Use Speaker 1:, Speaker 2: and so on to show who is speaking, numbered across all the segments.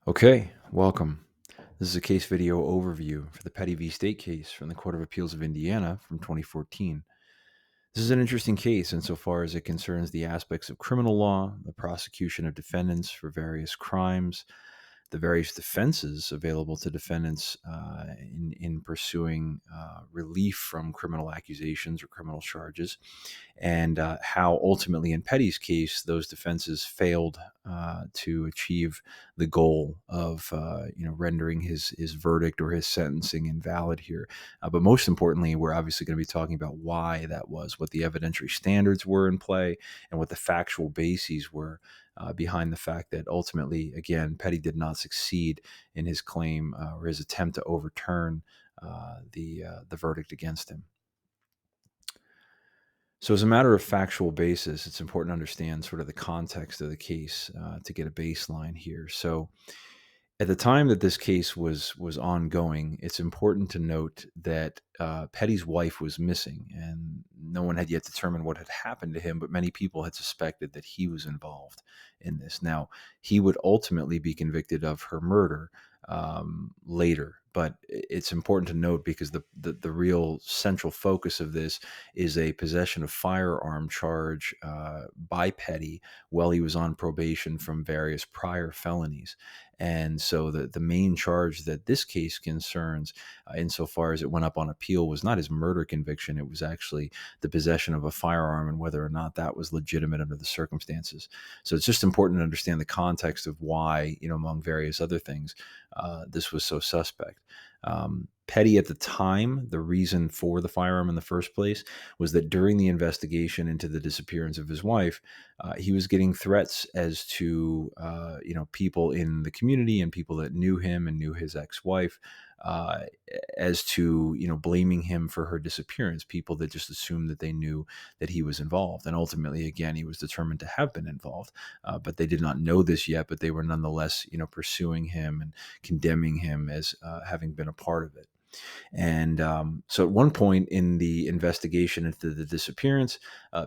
Speaker 1: Okay, welcome. This is a case video overview for the Petty v. State case from the Court of Appeals of Indiana from 2014. This is an interesting case insofar as it concerns the aspects of criminal law, the prosecution of defendants for various crimes, the various defenses available to defendants in pursuing relief from criminal accusations or criminal charges, and how ultimately in Petty's case those defenses failed to achieve the goal of rendering his verdict or his sentencing invalid here. But most importantly, we're obviously going to be talking about why that was, what the evidentiary standards were in play, and what the factual bases were behind the fact that ultimately, again, Petty did not succeed in his claim or his attempt to overturn the verdict against him. So, as a matter of factual basis, it's important to understand sort of the context of the case to get a baseline here. So, at the time that this case was ongoing, it's important to note that Petty's wife was missing, and no one had yet determined what had happened to him, but many people had suspected that he was involved in this. Now, he would ultimately be convicted of her murder later, but it's important to note because the real central focus of this is a possession of firearm charge by Petty while he was on probation from various prior felonies. And so the main charge that this case concerns, insofar as it went up on appeal, was not his murder conviction. It was actually the possession of a firearm and whether or not that was legitimate under the circumstances. So it's just important to understand the context of why, among various other things, this was so suspect. Petty at the time, the reason for the firearm in the first place was that during the investigation into the disappearance of his wife, he was getting threats as to people in the community and people that knew him and knew his ex-wife, uh, as to blaming him for her disappearance. People that just assumed that they knew that he was involved, and ultimately, again, he was determined to have been involved, but they did not know this yet. But they were nonetheless pursuing him and condemning him as having been a part of it. And so at one point in the investigation into the disappearance,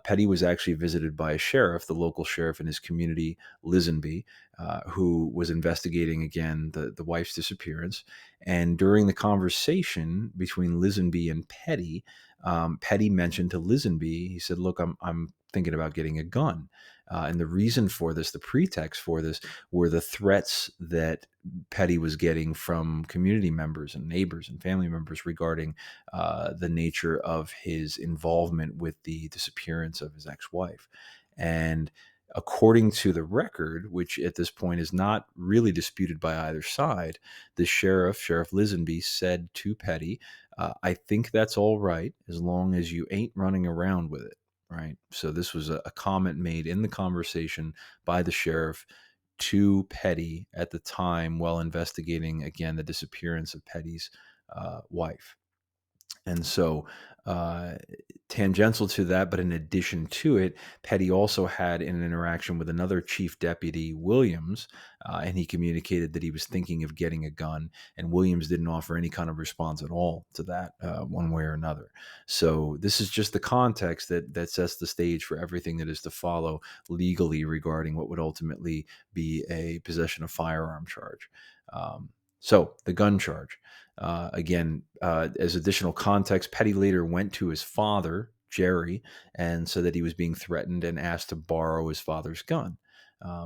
Speaker 1: Petty was actually visited by a sheriff, the local sheriff in his community, Lisenby, who was investigating again the wife's disappearance. And during the conversation between Lisenby and Petty, Petty mentioned to Lisenby, he said, "Look, I'm thinking about getting a gun." And the reason for this, the pretext for this, were the threats that Petty was getting from community members and neighbors and family members regarding the nature of his involvement with the disappearance of his ex-wife. And according to the record, which at this point is not really disputed by either side, the Sheriff Lisenby, said to Petty, "I think that's all right as long as you ain't running around with it." Right. So this was a comment made in the conversation by the sheriff to Petty at the time while investigating, again, the disappearance of Petty's wife. And so, uh, tangential to that, but in addition to it, Petty also had an interaction with another chief deputy, Williams, and he communicated that he was thinking of getting a gun. And Williams didn't offer any kind of response at all to that, one way or another. So this is just the context that sets the stage for everything that is to follow legally regarding what would ultimately be a possession of firearm charge. So the gun charge. Again, as additional context, Petty later went to his father, Jerry, and said that he was being threatened and asked to borrow his father's gun.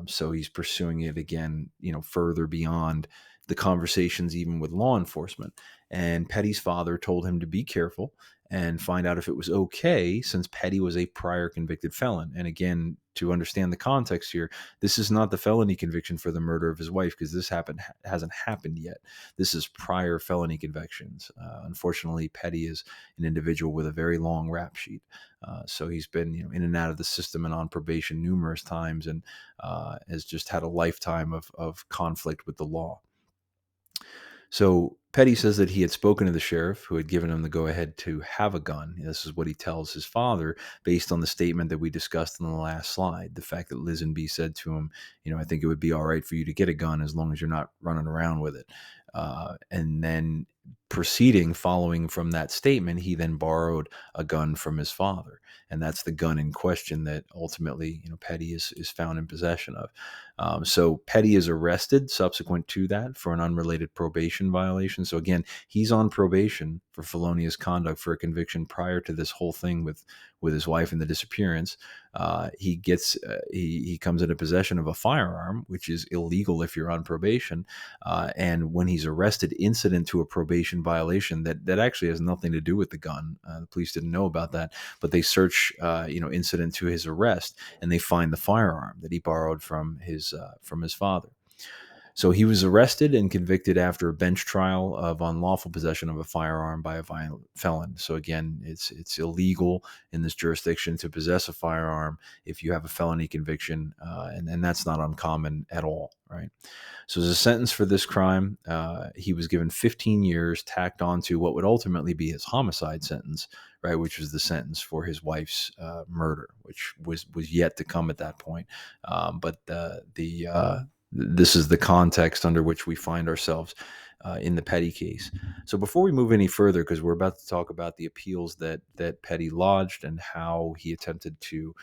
Speaker 1: So he's pursuing it again, further beyond the conversations, even with law enforcement. And Petty's father told him to be careful and find out if it was okay, since Petty was a prior convicted felon. And again, to understand the context here, this is not the felony conviction for the murder of his wife, because this hasn't happened yet. This is prior felony convictions. Unfortunately, Petty is an individual with a very long rap sheet. So he's been in and out of the system and on probation numerous times, and has just had a lifetime of conflict with the law. So Petty says that he had spoken to the sheriff who had given him the go-ahead to have a gun. This is what he tells his father based on the statement that we discussed in the last slide. The fact that Lisenby said to him, I think it would be all right for you to get a gun as long as you're not running around with it. And then following from that statement, he then borrowed a gun from his father. And that's the gun in question that ultimately, Petty is found in possession of. So Petty is arrested subsequent to that for an unrelated probation violation. So again, he's on probation for felonious conduct for a conviction prior to this whole thing with his wife and the disappearance. He comes into possession of a firearm, which is illegal if you're on probation. And when he's arrested, incident to a probation violation that actually has nothing to do with the gun. The police didn't know about that, but they search, incident to his arrest, and they find the firearm that he borrowed from his father. So he was arrested and convicted after a bench trial of unlawful possession of a firearm by a violent felon. So again, it's illegal in this jurisdiction to possess a firearm if you have a felony conviction, and that's not uncommon at all, right? So as a sentence for this crime, he was given 15 years tacked onto what would ultimately be his homicide sentence, right, which was the sentence for his wife's murder, which was yet to come at that point. But this is the context under which we find ourselves in the Petty case. So before we move any further, because we're about to talk about the appeals that Petty lodged and how he attempted to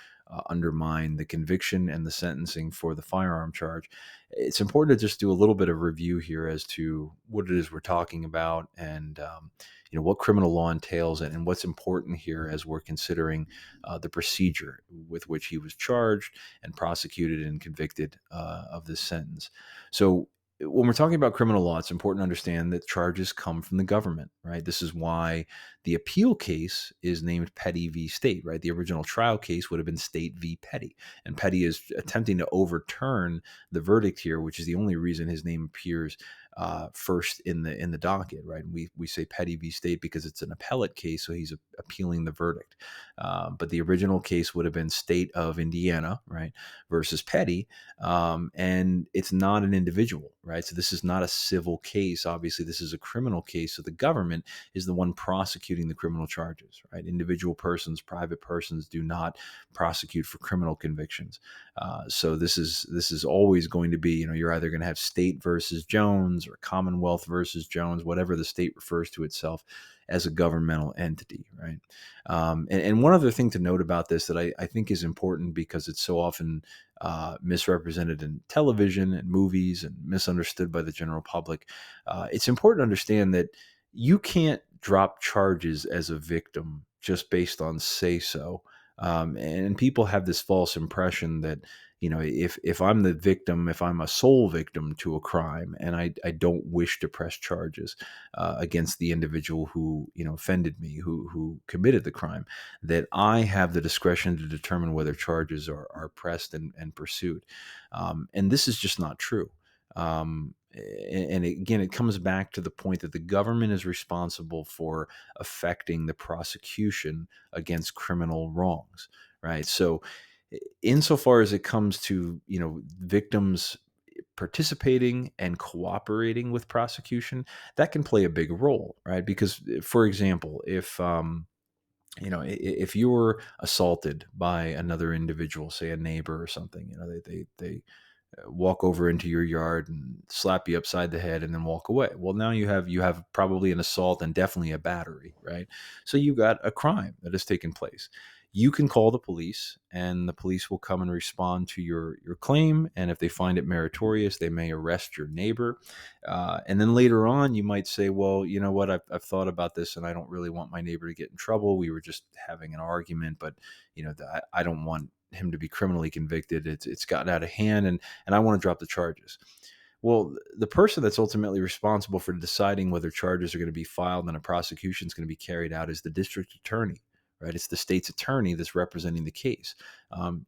Speaker 1: undermine the conviction and the sentencing for the firearm charge, it's important to just do a little bit of review here as to what it is we're talking about and what criminal law entails and what's important here as we're considering the procedure with which he was charged and prosecuted and convicted of this sentence. So when we're talking about criminal law, it's important to understand that charges come from the government, right? This is why the appeal case is named Petty v. State, right? The original trial case would have been State v. Petty, and Petty is attempting to overturn the verdict here, which is the only reason his name appears first in the docket, right? We say Petty v. State because it's an appellate case, so he's appealing the verdict. But the original case would have been State of Indiana, right, versus Petty, and it's not an individual, right? So this is not a civil case. Obviously, this is a criminal case. So the government is the one prosecuting the criminal charges, right? Individual persons, private persons do not prosecute for criminal convictions. So this is always going to be, you're either going to have State versus Jones or Commonwealth versus Jones, whatever the state refers to itself as a governmental entity, right? And one other thing to note about this that I think is important because it's so often misrepresented in television and movies and misunderstood by the general public. It's important to understand that you can't drop charges as a victim just based on say so. And people have this false impression that, if I'm the victim, if I'm a sole victim to a crime and I don't wish to press charges against the individual who, offended me, who committed the crime, that I have the discretion to determine whether charges are pressed and pursued. And this is just not true. And again, it comes back to the point that the government is responsible for affecting the prosecution against criminal wrongs, right? So insofar as it comes to, victims participating and cooperating with prosecution, that can play a big role, right? Because, for example, if you were assaulted by another individual, say a neighbor or something, they walk over into your yard and slap you upside the head and then walk away. Well, now you have probably an assault and definitely a battery, right? So you got a crime that has taken place. You can call the police and the police will come and respond to your claim. And if they find it meritorious, they may arrest your neighbor. And then later on, you might say, well, you know what, I've thought about this and I don't really want my neighbor to get in trouble. We were just having an argument, but I don't want him to be criminally convicted. It's gotten out of hand and I want to drop the charges. Well, the person that's ultimately responsible for deciding whether charges are going to be filed and a prosecution is going to be carried out is the district attorney, right? It's the state's attorney that's representing the case.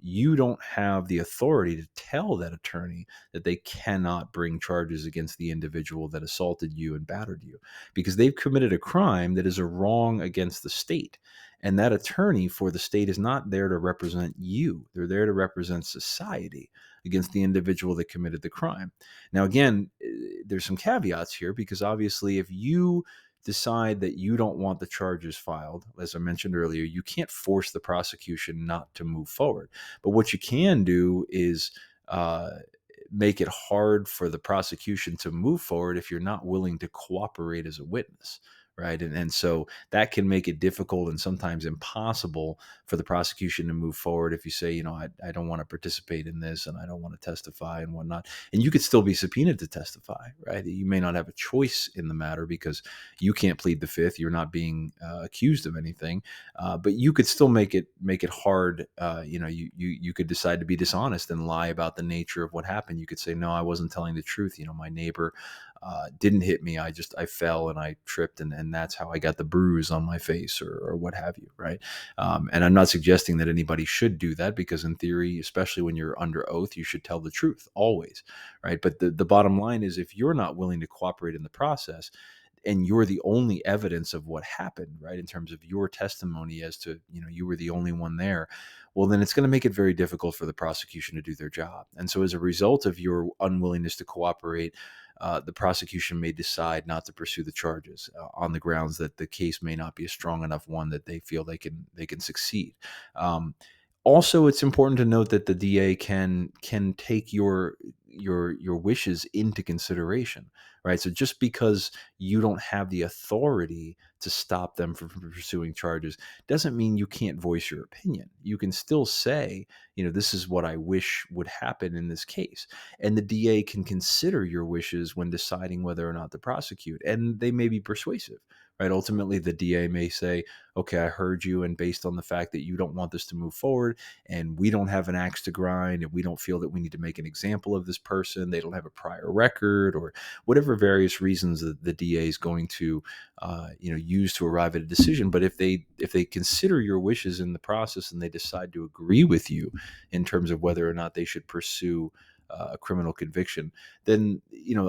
Speaker 1: You don't have the authority to tell that attorney that they cannot bring charges against the individual that assaulted you and battered you because they've committed a crime that is a wrong against the state. And that attorney for the state is not there to represent you. They're there to represent society against the individual that committed the crime. Now, again, there's some caveats here, because obviously if you decide that you don't want the charges filed, as I mentioned earlier, you can't force the prosecution not to move forward. But what you can do is uh, make it hard for the prosecution to move forward if you're not willing to cooperate as a witness. Right. And so that can make it difficult and sometimes impossible for the prosecution to move forward if you say, I don't want to participate in this and I don't want to testify and whatnot. And you could still be subpoenaed to testify. Right. You may not have a choice in the matter because you can't plead the fifth. You're not being accused of anything. But you could still make it hard. You could decide to be dishonest and lie about the nature of what happened. You could say, no, I wasn't telling the truth. My neighbor didn't hit me. I fell and I tripped, and that's how I got the bruise on my face, or what have you, right? And I'm not suggesting that anybody should do that, because in theory, especially when you're under oath, you should tell the truth always, right? But the bottom line is, if you're not willing to cooperate in the process, and you're the only evidence of what happened, right, in terms of your testimony as to, you were the only one there, well, then it's going to make it very difficult for the prosecution to do their job. And so as a result of your unwillingness to cooperate, the prosecution may decide not to pursue the charges on the grounds that the case may not be a strong enough one that they feel they can succeed. Um, Also, it's important to note that the DA can take your wishes into consideration, right? So just because you don't have the authority to stop them from pursuing charges doesn't mean you can't voice your opinion. You can still say, this is what I wish would happen in this case. And the DA can consider your wishes when deciding whether or not to prosecute. And they may be persuasive, right? Ultimately, the DA may say, okay, I heard you. And based on the fact that you don't want this to move forward, and we don't have an axe to grind, and we don't feel that we need to make an example of this person, they don't have a prior record, or whatever various reasons that the DA is going to use to arrive at a decision. But if they consider your wishes in the process and they decide to agree with you in terms of whether or not they should pursue a criminal conviction, then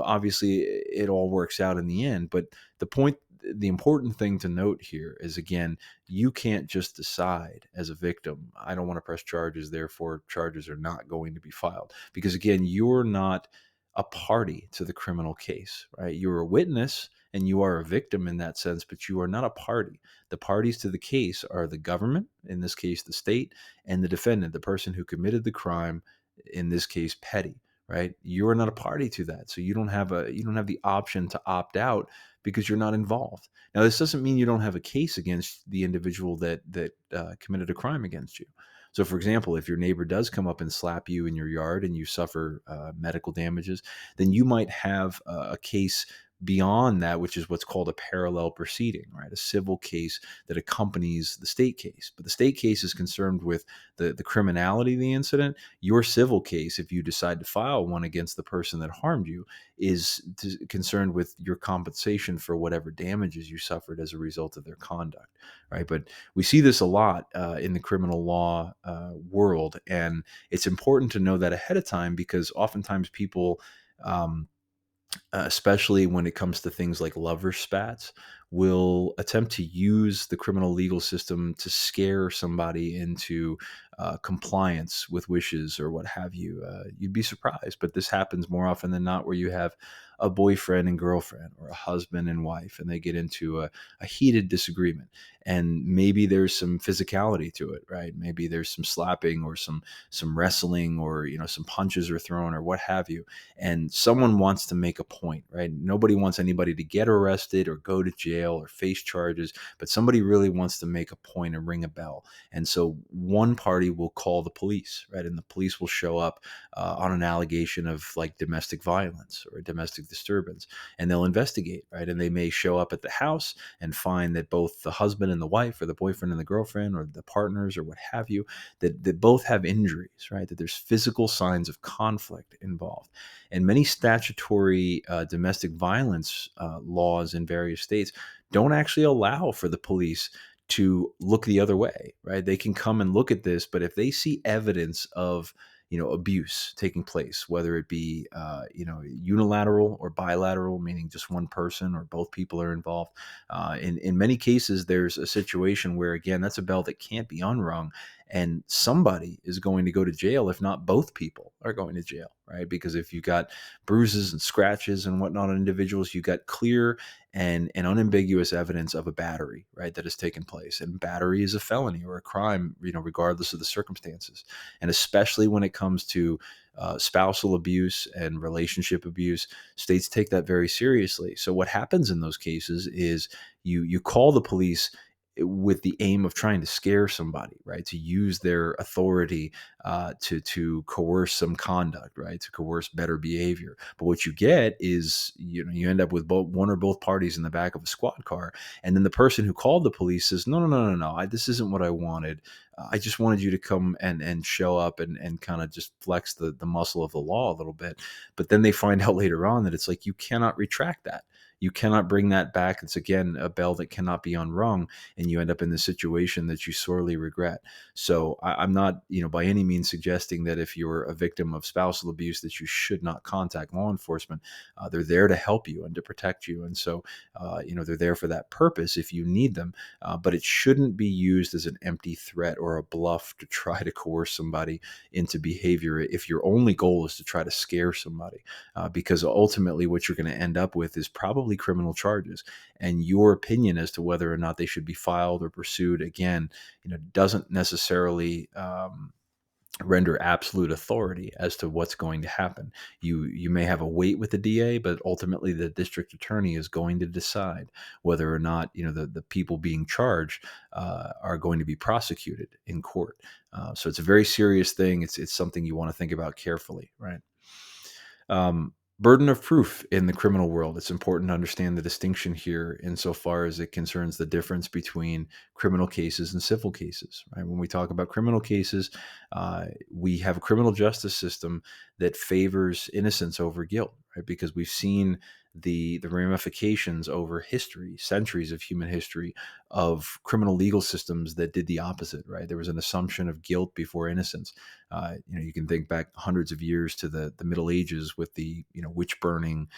Speaker 1: obviously it all works out in the end. But the important thing to note here is, again, you can't just decide as a victim, I don't want to press charges, therefore charges are not going to be filed. Because again, you're not a party to the criminal case, right? You're a witness and you are a victim in that sense, but you are not a party. The parties to the case are the government, in this case the state, and the defendant, the person who committed the crime, in this case Petty, right? You're not a party to that. So you don't have the option to opt out because you're not involved. Now, this doesn't mean you don't have a case against the individual that committed a crime against you. So, for example, if your neighbor does come up and slap you in your yard and you suffer medical damages, then you might have a case beyond that, which is what's called a parallel proceeding, right? A civil case that accompanies the state case. But the state case is concerned with the criminality of the incident. Your civil case, if you decide to file one against the person that harmed you, is concerned with your compensation for whatever damages you suffered as a result of their conduct, right? But we see this a lot in the criminal law world, and it's important to know that ahead of time, because oftentimes people, especially when it comes to things like lover spats, will attempt to use the criminal legal system to scare somebody into compliance with wishes or what have you. You'd be surprised, but this happens more often than not, where you have a boyfriend and girlfriend or a husband and wife, and they get into a heated disagreement. And maybe there's some physicality to it, right? Maybe there's some slapping or some wrestling, or some punches are thrown or what have you. And someone wants to make a point, right? Nobody wants anybody to get arrested or go to jail or face charges, but somebody really wants to make a point and ring a bell. And so one party will call the police, right? And the police will show up on an allegation of like domestic violence or domestic disturbance, and they'll investigate, right? And they may show up at the house and find that both the husband and the wife, or the boyfriend and the girlfriend, or the partners, or what have you, that both have injuries, right? That there's physical signs of conflict involved. And many statutory domestic violence laws in various states don't actually allow for the police to look the other way, right? They can come and look at this, but if they see evidence of abuse taking place, whether it be unilateral or bilateral, meaning just one person or both people are involved, in many cases there's a situation where, again, that's a bell that can't be unrung, and somebody is going to go to jail, if not both people are going to jail, right? Because if you got bruises and scratches and whatnot on individuals, you got clear and unambiguous evidence of a battery, right, that has taken place. And battery is a felony or a crime, regardless of the circumstances. And especially when it comes to spousal abuse and relationship abuse, states take that very seriously. So what happens in those cases is you call the police with the aim of trying to scare somebody, right? To use their authority to coerce some conduct, right? To coerce better behavior. But what you get is, you end up with one or both parties in the back of a squad car, and then the person who called the police says, "No, no, no, no, no. This isn't what I wanted. I just wanted you to come and show up and kind of just flex the muscle of the law a little bit." But then they find out later on that it's like, you cannot retract that. You cannot bring that back. It's, again, a bell that cannot be unrung, and you end up in the situation that you sorely regret. So I'm not, by any means suggesting that if you're a victim of spousal abuse that you should not contact law enforcement. They're there to help you and to protect you. And so, they're there for that purpose if you need them. But it shouldn't be used as an empty threat or a bluff to try to coerce somebody into behavior if your only goal is to try to scare somebody. Because ultimately what you're going to end up with is probably criminal charges. And your opinion as to whether or not they should be filed or pursued, again, doesn't necessarily render absolute authority as to what's going to happen. You may have a weight with the DA, but ultimately the district attorney is going to decide whether or not the people being charged are going to be prosecuted in court. So it's a very serious thing. It's something you want to think about carefully, right? Burden of proof in the criminal world. It's important to understand the distinction here insofar as it concerns the difference between criminal cases and civil cases. Right? When we talk about criminal cases, we have a criminal justice system that favors innocence over guilt, right? Because we've seen the ramifications over history, centuries of human history, of criminal legal systems that did the opposite, right? There was an assumption of guilt before innocence. You can think back hundreds of years to the Middle Ages with the witch burning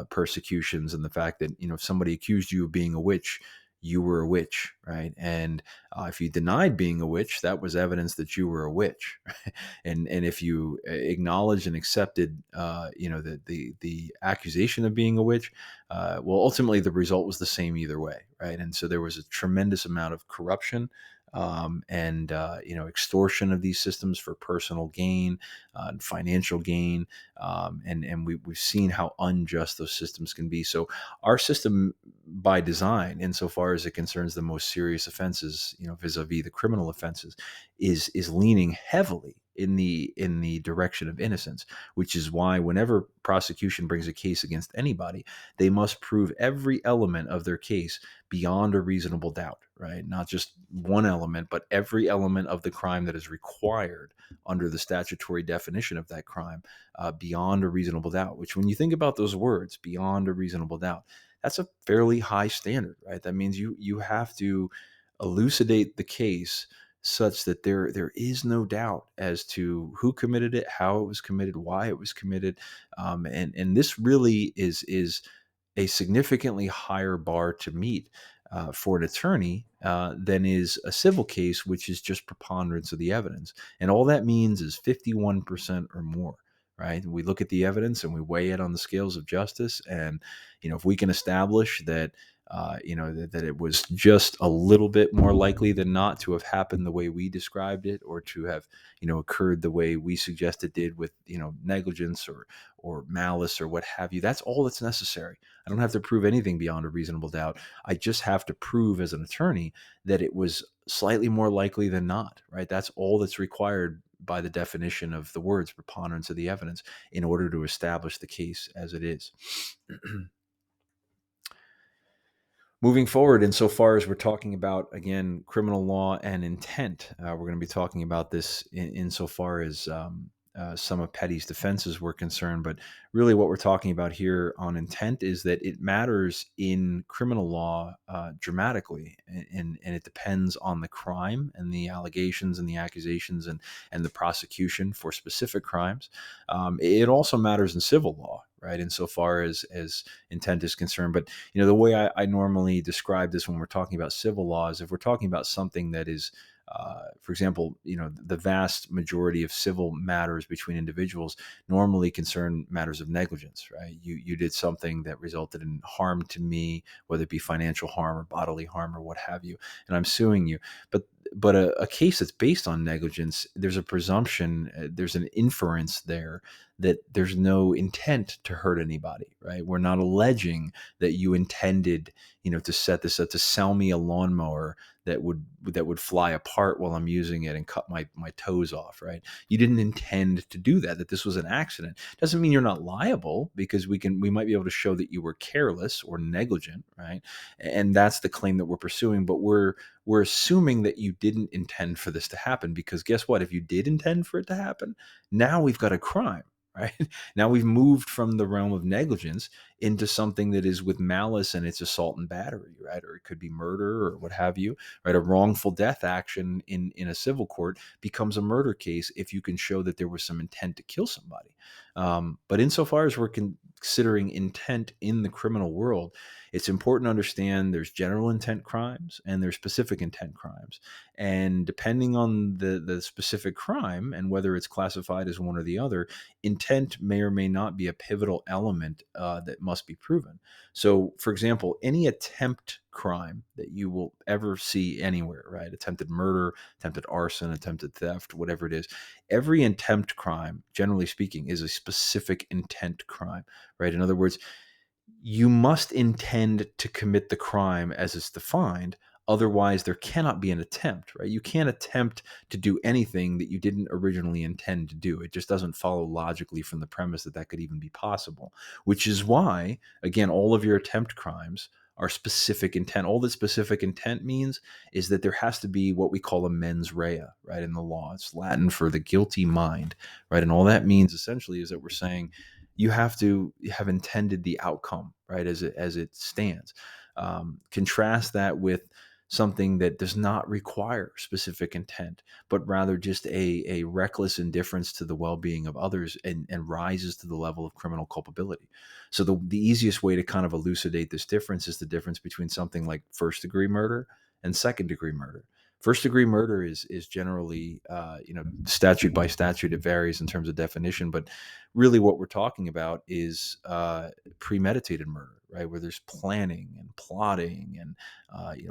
Speaker 1: persecutions, and the fact that if somebody accused you of being a witch, you were a witch, right? And if you denied being a witch, that was evidence that you were a witch. and if you acknowledged and accepted, the accusation of being a witch, well, ultimately the result was the same either way, right? And so there was a tremendous amount of corruption and extortion of these systems for personal gain, financial gain, and we've seen how unjust those systems can be. So our system, by design, insofar as it concerns the most serious offenses, vis-a-vis the criminal offenses, is leaning heavily in the direction of innocence, which is why whenever prosecution brings a case against anybody, they must prove every element of their case beyond a reasonable doubt, right? Not just one element, but every element of the crime that is required under the statutory definition of that crime, beyond a reasonable doubt, which, when you think about those words, beyond a reasonable doubt, that's a fairly high standard, right? That means you have to elucidate the case such that there is no doubt as to who committed it, how it was committed, why it was committed, and this really is a significantly higher bar to meet for an attorney than is a civil case, which is just preponderance of the evidence. And all that means is 51% or more, right? We look at the evidence and we weigh it on the scales of justice. And, if we can establish that, that it was just a little bit more likely than not to have happened the way we described it, or to have, occurred the way we suggest it did with, negligence or malice or what have you, that's all that's necessary. I don't have to prove anything beyond a reasonable doubt. I just have to prove as an attorney that it was slightly more likely than not, right? That's all that's required by the definition of the words preponderance of the evidence in order to establish the case as it is. Moving forward, insofar as we're talking about, again, criminal law and intent, we're going to be talking about this insofar as some of Petty's defenses were concerned. But really what we're talking about here on intent is that it matters in criminal law dramatically, and it depends on the crime and the allegations and the accusations and the prosecution for specific crimes. It also matters in civil law, right, insofar as intent is concerned. But the way I normally describe this when we're talking about civil law is, if we're talking about something that is For example, the vast majority of civil matters between individuals normally concern matters of negligence, right? You did something that resulted in harm to me, whether it be financial harm or bodily harm or what have you, and I'm suing you. But a case that's based on negligence, there's a presumption, there's an inference there that there's no intent to hurt anybody, right? We're not alleging that you intended, to set this up to sell me a lawnmower that would fly apart while I'm using it and cut my toes off, right? You didn't intend to do that, that this was an accident. Doesn't mean you're not liable, because we might be able to show that you were careless or negligent, right? And that's the claim that we're pursuing, but we're assuming that you didn't intend for this to happen, because guess what? If you did intend for it to happen, now we've got a crime, right? Now we've moved from the realm of negligence into something that is with malice, and it's assault and battery, right? Or it could be murder or what have you, right? A wrongful death action in a civil court becomes a murder case if you can show that there was some intent to kill somebody. But insofar as we're considering intent in the criminal world, it's important to understand there's general intent crimes and there's specific intent crimes. And depending on the specific crime and whether it's classified as one or the other, intent may or may not be a pivotal element that must be proven. So, for example, any attempt crime that you will ever see anywhere, right? Attempted murder, attempted arson, attempted theft, whatever it is, every attempt crime, generally speaking, is a specific intent crime, right? In other words, you must intend to commit the crime as it's defined. Otherwise, there cannot be an attempt, right? You can't attempt to do anything that you didn't originally intend to do. It just doesn't follow logically from the premise that that could even be possible, which is why, again, all of your attempt crimes are specific intent. All that specific intent means is that there has to be what we call a mens rea, right, in the law. It's Latin for the guilty mind, right? And all that means essentially is that we're saying you have to have intended the outcome, right, as it stands. Contrast that with something that does not require specific intent, but rather just a reckless indifference to the well-being of others, and rises to the level of criminal culpability. So the easiest way to kind of elucidate this difference is the difference between something like first degree murder and second degree murder. First degree murder is generally, statute by statute, it varies in terms of definition, but really what we're talking about is premeditated murder, right? Where there's planning and plotting and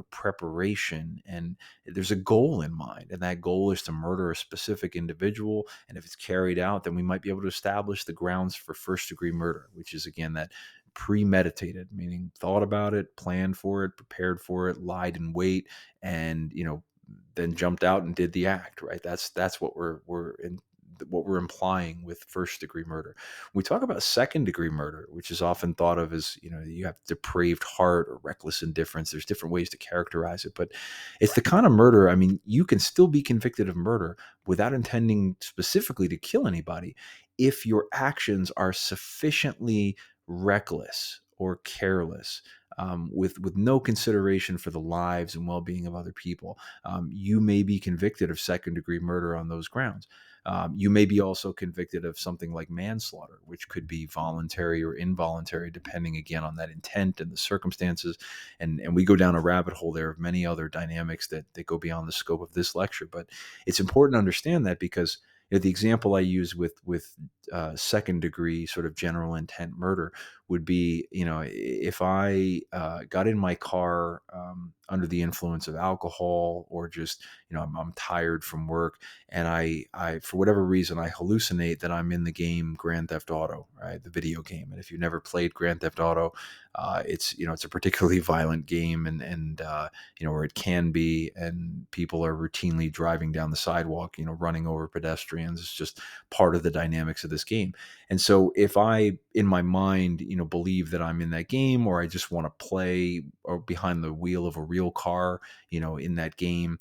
Speaker 1: preparation, and there's a goal in mind, and that goal is to murder a specific individual. And if it's carried out, then we might be able to establish the grounds for first degree murder, which is again that premeditated, meaning thought about it, planned for it, prepared for it, lied in wait, and then jumped out and did the act, right? That's what what we're implying with first degree murder. When we talk about second degree murder, which is often thought of as, you have depraved heart or reckless indifference. There's different ways to characterize it, but it's the kind of murder. I mean, you can still be convicted of murder without intending specifically to kill anybody if your actions are sufficiently reckless or careless, with no consideration for the lives and well-being of other people. You may be convicted of second degree murder on those grounds. You may be also convicted of something like manslaughter, which could be voluntary or involuntary, depending again on that intent and the circumstances. And we go down a rabbit hole there of many other dynamics that go beyond the scope of this lecture. But it's important to understand that, because the example I use with second degree sort of general intent murder would be, if I got in my car under the influence of alcohol, or just, I'm tired from work, and I for whatever reason I hallucinate that I'm in the game Grand Theft Auto, right, the video game. And if you've never played Grand Theft Auto, it's a particularly violent game, and where it can be, and people are routinely driving down the sidewalk, running over pedestrians. It's just part of the dynamics of this game. And so if I, in my mind, believe that I'm in that game, or I just want to play or behind the wheel of a real car, in that game,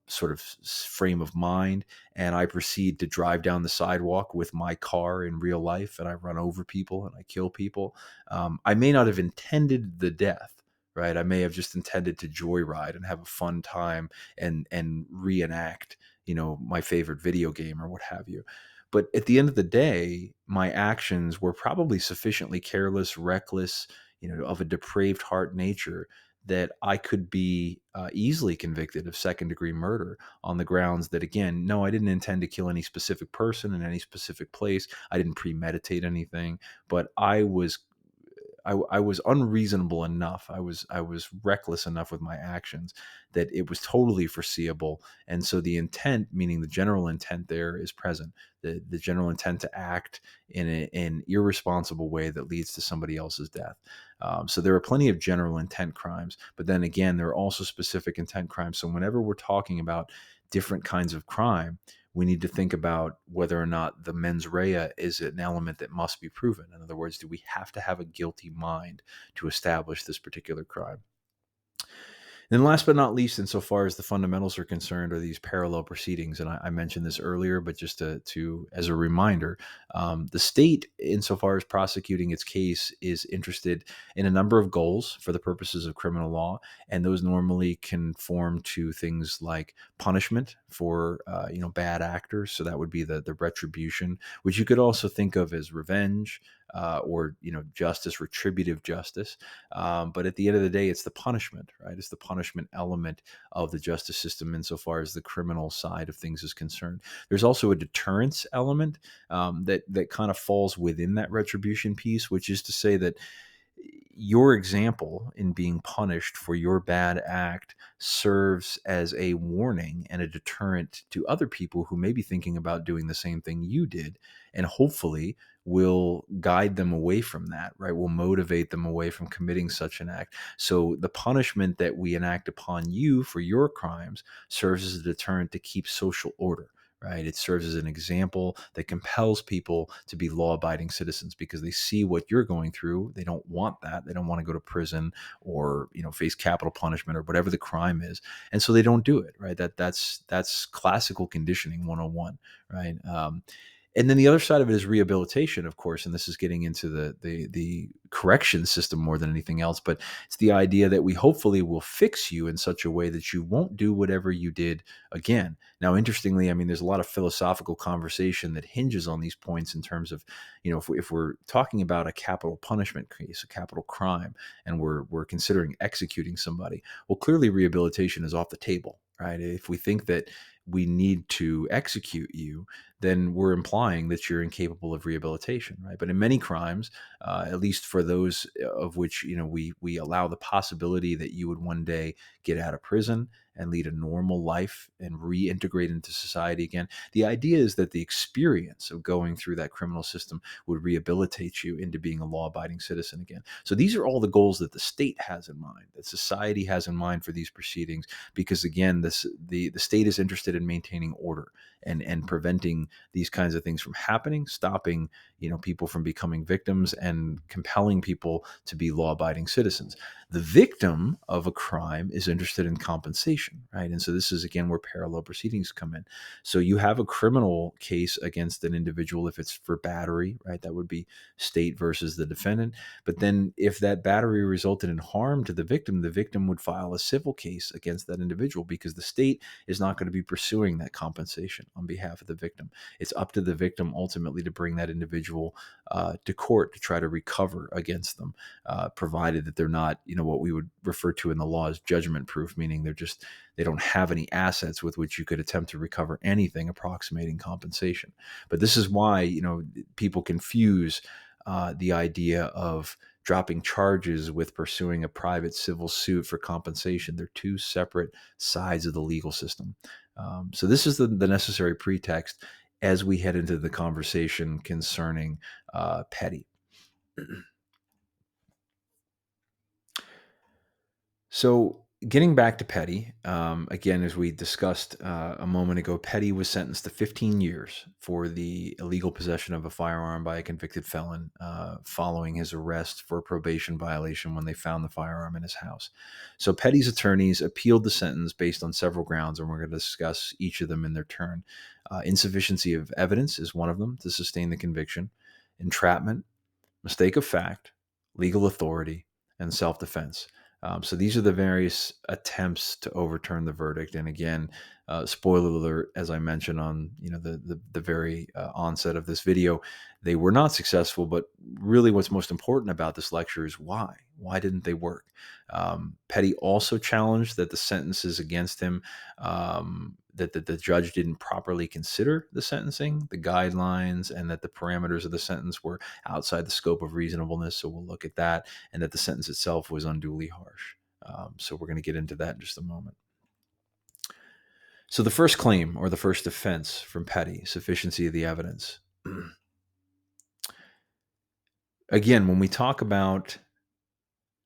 Speaker 1: sort of frame of mind, and I proceed to drive down the sidewalk with my car in real life, and I run over people and I kill people, I may not have intended the death, right? I may have just intended to joyride and have a fun time, and reenact, my favorite video game or what have you. But at the end of the day, my actions were probably sufficiently careless, reckless, of a depraved heart nature, that I could be easily convicted of second-degree murder on the grounds that, again, no, I didn't intend to kill any specific person in any specific place. I didn't premeditate anything, but I was unreasonable enough. I was reckless enough with my actions that it was totally foreseeable. And so the intent, meaning the general intent there, is present. The general intent to act in an irresponsible way that leads to somebody else's death. So there are plenty of general intent crimes, but then again, there are also specific intent crimes. So whenever we're talking about different kinds of crime, we need to think about whether or not the mens rea is an element that must be proven. In other words, do we have to have a guilty mind to establish this particular crime? And last but not least, insofar as the fundamentals are concerned, are these parallel proceedings. And I mentioned this earlier, but just to as a reminder, the state, insofar as prosecuting its case, is interested in a number of goals for the purposes of criminal law, and those normally conform to things like punishment for bad actors. So that would be the retribution, which you could also think of as revenge. Or justice, retributive justice, but at the end of the day, it's the punishment, right? It's the punishment element of the justice system insofar as the criminal side of things is concerned. There's also a deterrence element that kind of falls within that retribution piece, which is to say that your example in being punished for your bad act serves as a warning and a deterrent to other people who may be thinking about doing the same thing you did, and hopefully will guide them away from that, right? Will motivate them away from committing such an act. So the punishment that we enact upon you for your crimes serves as a deterrent to keep social order. Right. It serves as an example that compels people to be law abiding citizens because they see what you're going through. They don't want that. They don't want to go to prison or, face capital punishment or whatever the crime is. And so they don't do it. Right. That's classical conditioning 101. Right. And then the other side of it is rehabilitation, of course, and this is getting into the correction system more than anything else. But it's the idea that we hopefully will fix you in such a way that you won't do whatever you did again. Now, interestingly, I mean, there's a lot of philosophical conversation that hinges on these points in terms of, if we're talking about a capital punishment case, a capital crime, and we're considering executing somebody, well, clearly rehabilitation is off the table, right? If we think that we need to execute you, then we're implying that you're incapable of rehabilitation, right? But in many crimes, at least for those of which we allow the possibility that you would one day get out of prison and lead a normal life and reintegrate into society again. The idea is that the experience of going through that criminal system would rehabilitate you into being a law-abiding citizen again. So these are all the goals that the state has in mind, that society has in mind for these proceedings, because again, the state is interested in maintaining order and preventing these kinds of things from happening, stopping people from becoming victims, and compelling people to be law-abiding citizens. The victim of a crime is interested in compensation, right? And so this is again where parallel proceedings come in. So you have a criminal case against an individual if it's for battery, right? That would be state versus the defendant. But then if that battery resulted in harm to the victim would file a civil case against that individual because the state is not going to be pursuing that compensation on behalf of the victim. It's up to the victim ultimately to bring that individual to court to try to recover against them, provided that they're not, what we would refer to in the law as judgment proof, meaning they don't have any assets with which you could attempt to recover anything approximating compensation. But this is why, people confuse the idea of dropping charges with pursuing a private civil suit for compensation. They're two separate sides of the legal system. So this is the necessary pretext as we head into the conversation concerning petty. So, getting back to Petty, again, as we discussed a moment ago, Petty was sentenced to 15 years for the illegal possession of a firearm by a convicted felon following his arrest for a probation violation when they found the firearm in his house. So, Petty's attorneys appealed the sentence based on several grounds, and we're going to discuss each of them in their turn. Insufficiency of evidence is one of them to sustain the conviction, entrapment, mistake of fact, legal authority, and self defense. So these are the various attempts to overturn the verdict. And again, spoiler alert, as I mentioned on the very onset of this video, they were not successful. But really, what's most important about this lecture is why. Why didn't they work? Petty also challenged that the sentences against him, that the judge didn't properly consider the sentencing, the guidelines, and that the parameters of the sentence were outside the scope of reasonableness. So we'll look at that, and that the sentence itself was unduly harsh. So we're going to get into that in just a moment. So the first claim, or the first defense from Petty, sufficiency of the evidence. Again, when we talk about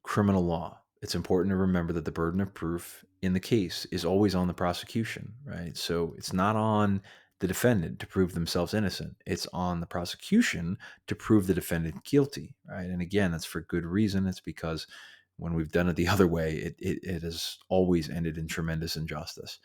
Speaker 1: criminal law, it's important to remember that the burden of proof in the case is always on the prosecution, right? So it's not on the defendant to prove themselves innocent. It's on the prosecution to prove the defendant guilty, right? And again, that's for good reason. It's because when we've done it the other way, it has always ended in tremendous injustice.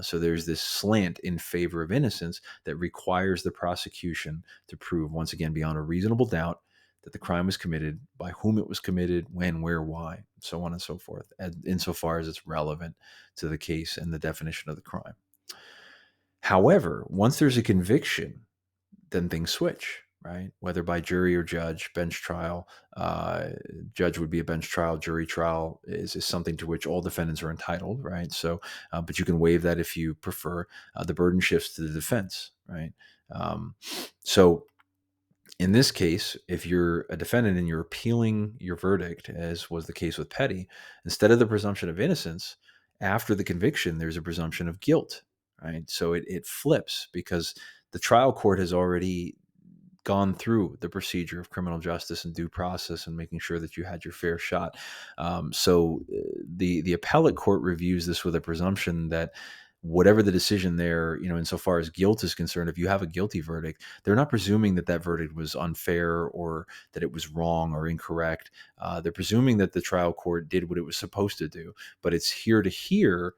Speaker 1: So there's this slant in favor of innocence that requires the prosecution to prove, once again, beyond a reasonable doubt, that the crime was committed, by whom it was committed, when, where, why, so on and so forth, insofar as it's relevant to the case and the definition of the crime. However, once there's a conviction, then things switch, right? Whether by jury or judge, bench trial, judge would be a bench trial, jury trial is something to which all defendants are entitled, right? So, but you can waive that if you prefer. The burden shifts to the defense, right? So in this case, if you're a defendant and you're appealing your verdict, as was the case with Petty, instead of the presumption of innocence, after the conviction, there's a presumption of guilt, right? So it flips because the trial court has already gone through the procedure of criminal justice and due process and making sure that you had your fair shot. The appellate court reviews this with a presumption that whatever the decision there, insofar as guilt is concerned, if you have a guilty verdict, they're not presuming that that verdict was unfair or that it was wrong or incorrect. They're presuming that the trial court did what it was supposed to do, but it's here to hear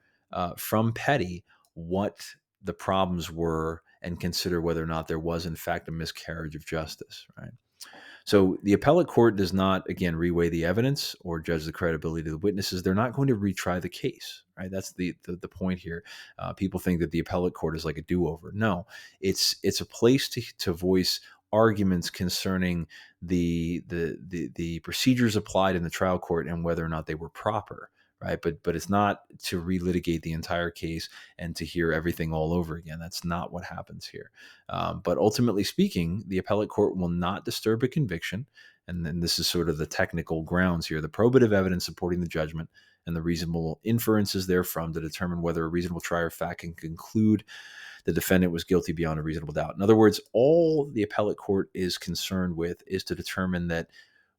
Speaker 1: from Petty what the problems were and consider whether or not there was, in fact, a miscarriage of justice, right? So the appellate court does not, again, reweigh the evidence or judge the credibility of the witnesses. They're not going to retry the case, right? That's the point here. People think that the appellate court is like a do-over. No, it's a place to voice arguments concerning the procedures applied in the trial court and whether or not they were proper, right? But it's not to relitigate the entire case and to hear everything all over again. That's not what happens here. But ultimately speaking, the appellate court will not disturb a conviction. And then this is sort of the technical grounds here, the probative evidence supporting the judgment and the reasonable inferences therefrom to determine whether a reasonable trier of fact can conclude the defendant was guilty beyond a reasonable doubt. In other words, all the appellate court is concerned with is to determine that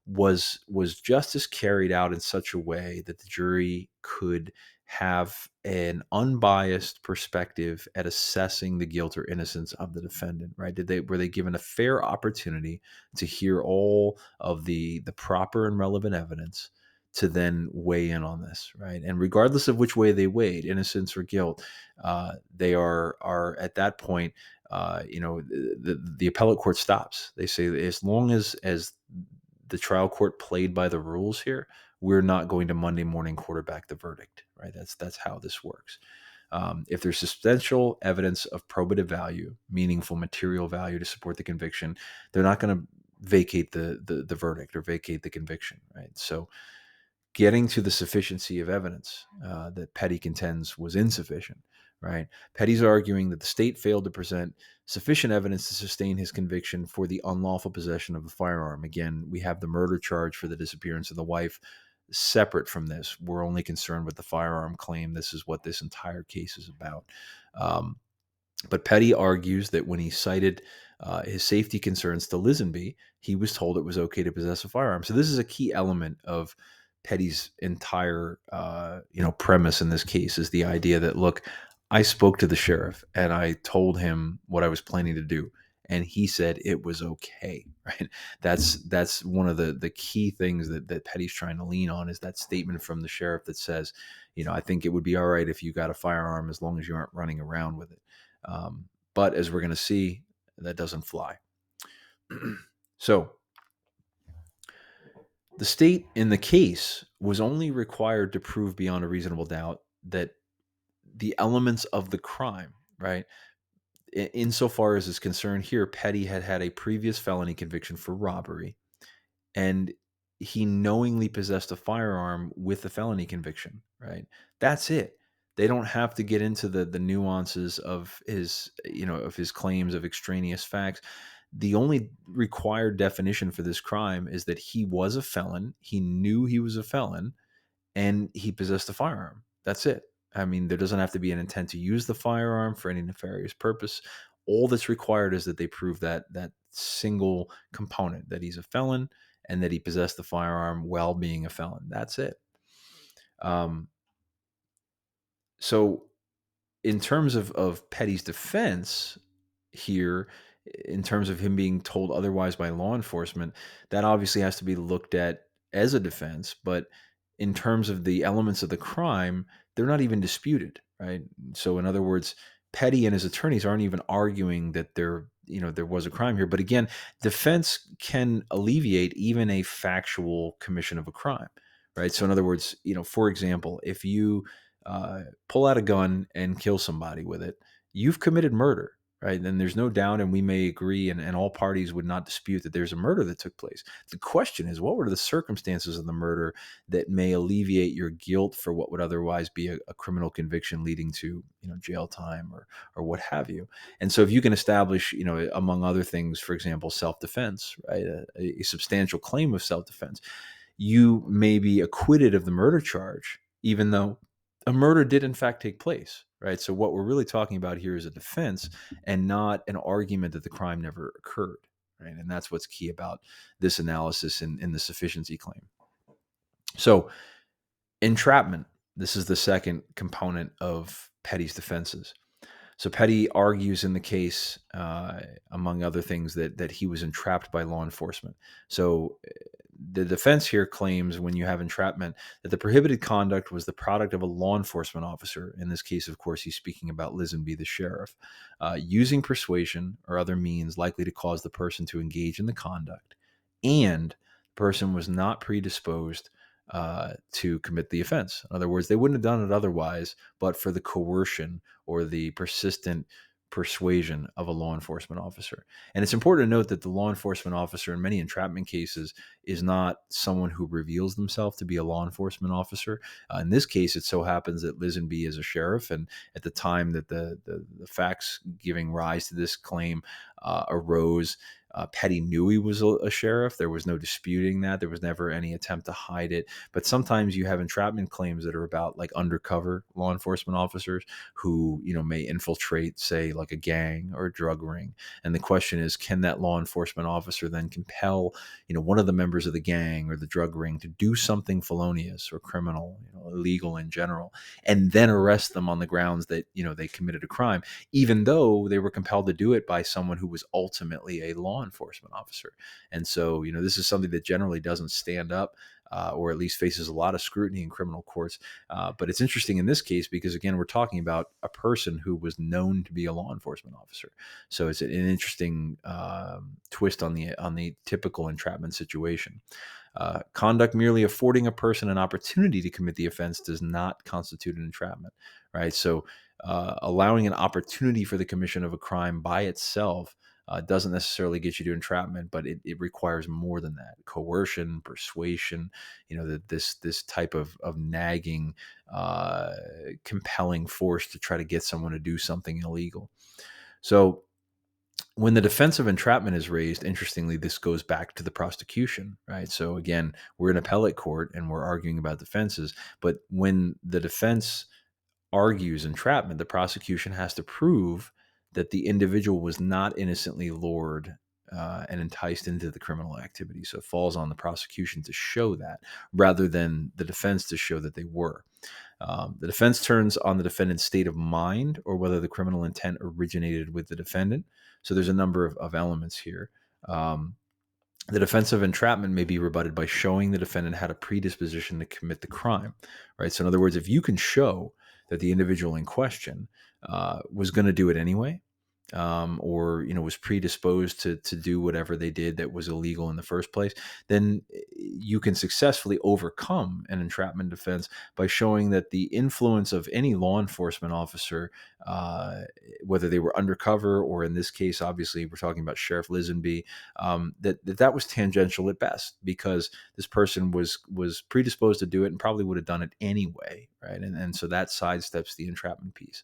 Speaker 1: was justice carried out in such a way that the jury could have an unbiased perspective at assessing the guilt or innocence of the defendant, right? Were they given a fair opportunity to hear all of the proper and relevant evidence to then weigh in on this, right? And regardless of which way they weighed, innocence or guilt, they are at that point, the appellate court stops. They say as long as the trial court played by the rules here, we're not going to Monday morning quarterback the verdict, right? That's how this works. If there's substantial evidence of probative value, meaningful material value to support the conviction, they're not going to vacate the verdict or vacate the conviction, right? So getting to the sufficiency of evidence that Petty contends was insufficient, right? Petty's arguing that the state failed to present sufficient evidence to sustain his conviction for the unlawful possession of the firearm. Again, we have the murder charge for the disappearance of the wife. Separate from this, we're only concerned with the firearm claim. This is what this entire case is about. But Petty argues that when he cited his safety concerns to Lisenby, he was told it was okay to possess a firearm. So this is a key element of Petty's entire premise in this case, is the idea that, look, I spoke to the sheriff and I told him what I was planning to do, and he said it was okay, right? That's one of the key things that Petty's trying to lean on, is that statement from the sheriff that says, I think it would be all right if you got a firearm as long as you aren't running around with it. But as we're going to see, that doesn't fly. So The state in the case was only required to prove beyond a reasonable doubt that the elements of the crime, right? Insofar as is concerned here, Petty had had a previous felony conviction for robbery, and he knowingly possessed a firearm with a felony conviction, right? That's it. They don't have to get into the nuances of his, of his claims of extraneous facts. The only required definition for this crime is that he was a felon, he knew he was a felon, and he possessed a firearm. That's it. I mean, there doesn't have to be an intent to use the firearm for any nefarious purpose. All that's required is that they prove that single component, that he's a felon and that he possessed the firearm while being a felon. That's it. Um, so, in terms of Petty's defense here, in terms of him being told otherwise by law enforcement, that obviously has to be looked at as a defense. But in terms of the elements of the crime, they're not even disputed, right? So, in other words, Petty and his attorneys aren't even arguing that there was a crime here. But again, defense can alleviate even a factual commission of a crime, right? So, in other words, for example, if you pull out a gun and kill somebody with it, you've committed murder, right? And there's no doubt, and we may agree, and all parties would not dispute that there's a murder that took place. The question is, what were the circumstances of the murder that may alleviate your guilt for what would otherwise be a criminal conviction leading to, jail time or what have you? And so, if you can establish, among other things, for example, self-defense, right, a substantial claim of self-defense, you may be acquitted of the murder charge, even though a murder did in fact take place, right? So what we're really talking about here is a defense and not an argument that the crime never occurred, right? And that's what's key about this analysis in the sufficiency claim. So entrapment, this is the second component of Petty's defenses. So Petty argues in the case, among other things, that he was entrapped by law enforcement. So the defense here claims, when you have entrapment, that the prohibited conduct was the product of a law enforcement officer. In this case, of course, he's speaking about Lisenby, the sheriff, using persuasion or other means likely to cause the person to engage in the conduct, and the person was not predisposed to commit the offense. In other words, they wouldn't have done it otherwise, but for the coercion or the persistent persuasion of a law enforcement officer. And it's important to note that the law enforcement officer in many entrapment cases is not someone who reveals themselves to be a law enforcement officer. In this case, it so happens that Lisenby is a sheriff, and at the time that the facts giving rise to this claim arose, Petty knew he was a sheriff. There was no disputing that. There was never any attempt to hide it. But sometimes you have entrapment claims that are about like undercover law enforcement officers who, may infiltrate, say, like a gang or a drug ring. And the question is, can that law enforcement officer then compel, one of the members of the gang or the drug ring to do something felonious or criminal, illegal in general, and then arrest them on the grounds that, they committed a crime, even though they were compelled to do it by someone who was ultimately a law enforcement officer. And so, this is something that generally doesn't stand up, or at least faces a lot of scrutiny in criminal courts. But it's interesting in this case because, again, we're talking about a person who was known to be a law enforcement officer. So it's an interesting twist on the typical entrapment situation. Conduct merely affording a person an opportunity to commit the offense does not constitute an entrapment, right? So allowing an opportunity for the commission of a crime by itself doesn't necessarily get you to entrapment, but it requires more than that: coercion, persuasion, this type of nagging, compelling force to try to get someone to do something illegal. So when the defense of entrapment is raised, interestingly, this goes back to the prosecution, right? So again, we're in appellate court and we're arguing about defenses, but when the defense argues entrapment, the prosecution has to prove that the individual was not innocently lured and enticed into the criminal activity. So it falls on the prosecution to show that, rather than the defense to show that they were. The defense turns on the defendant's state of mind or whether the criminal intent originated with the defendant. So there's a number of elements here. The defense of entrapment may be rebutted by showing the defendant had a predisposition to commit the crime, right? So in other words, if you can show that the individual in question was going to do it anyway, or was predisposed to do whatever they did that was illegal in the first place, then you can successfully overcome an entrapment defense by showing that the influence of any law enforcement officer, uh, whether they were undercover or in this case, obviously, we're talking about Sheriff Lisenby, that was tangential at best, because this person was predisposed to do it and probably would have done it anyway, right? And so that sidesteps the entrapment piece.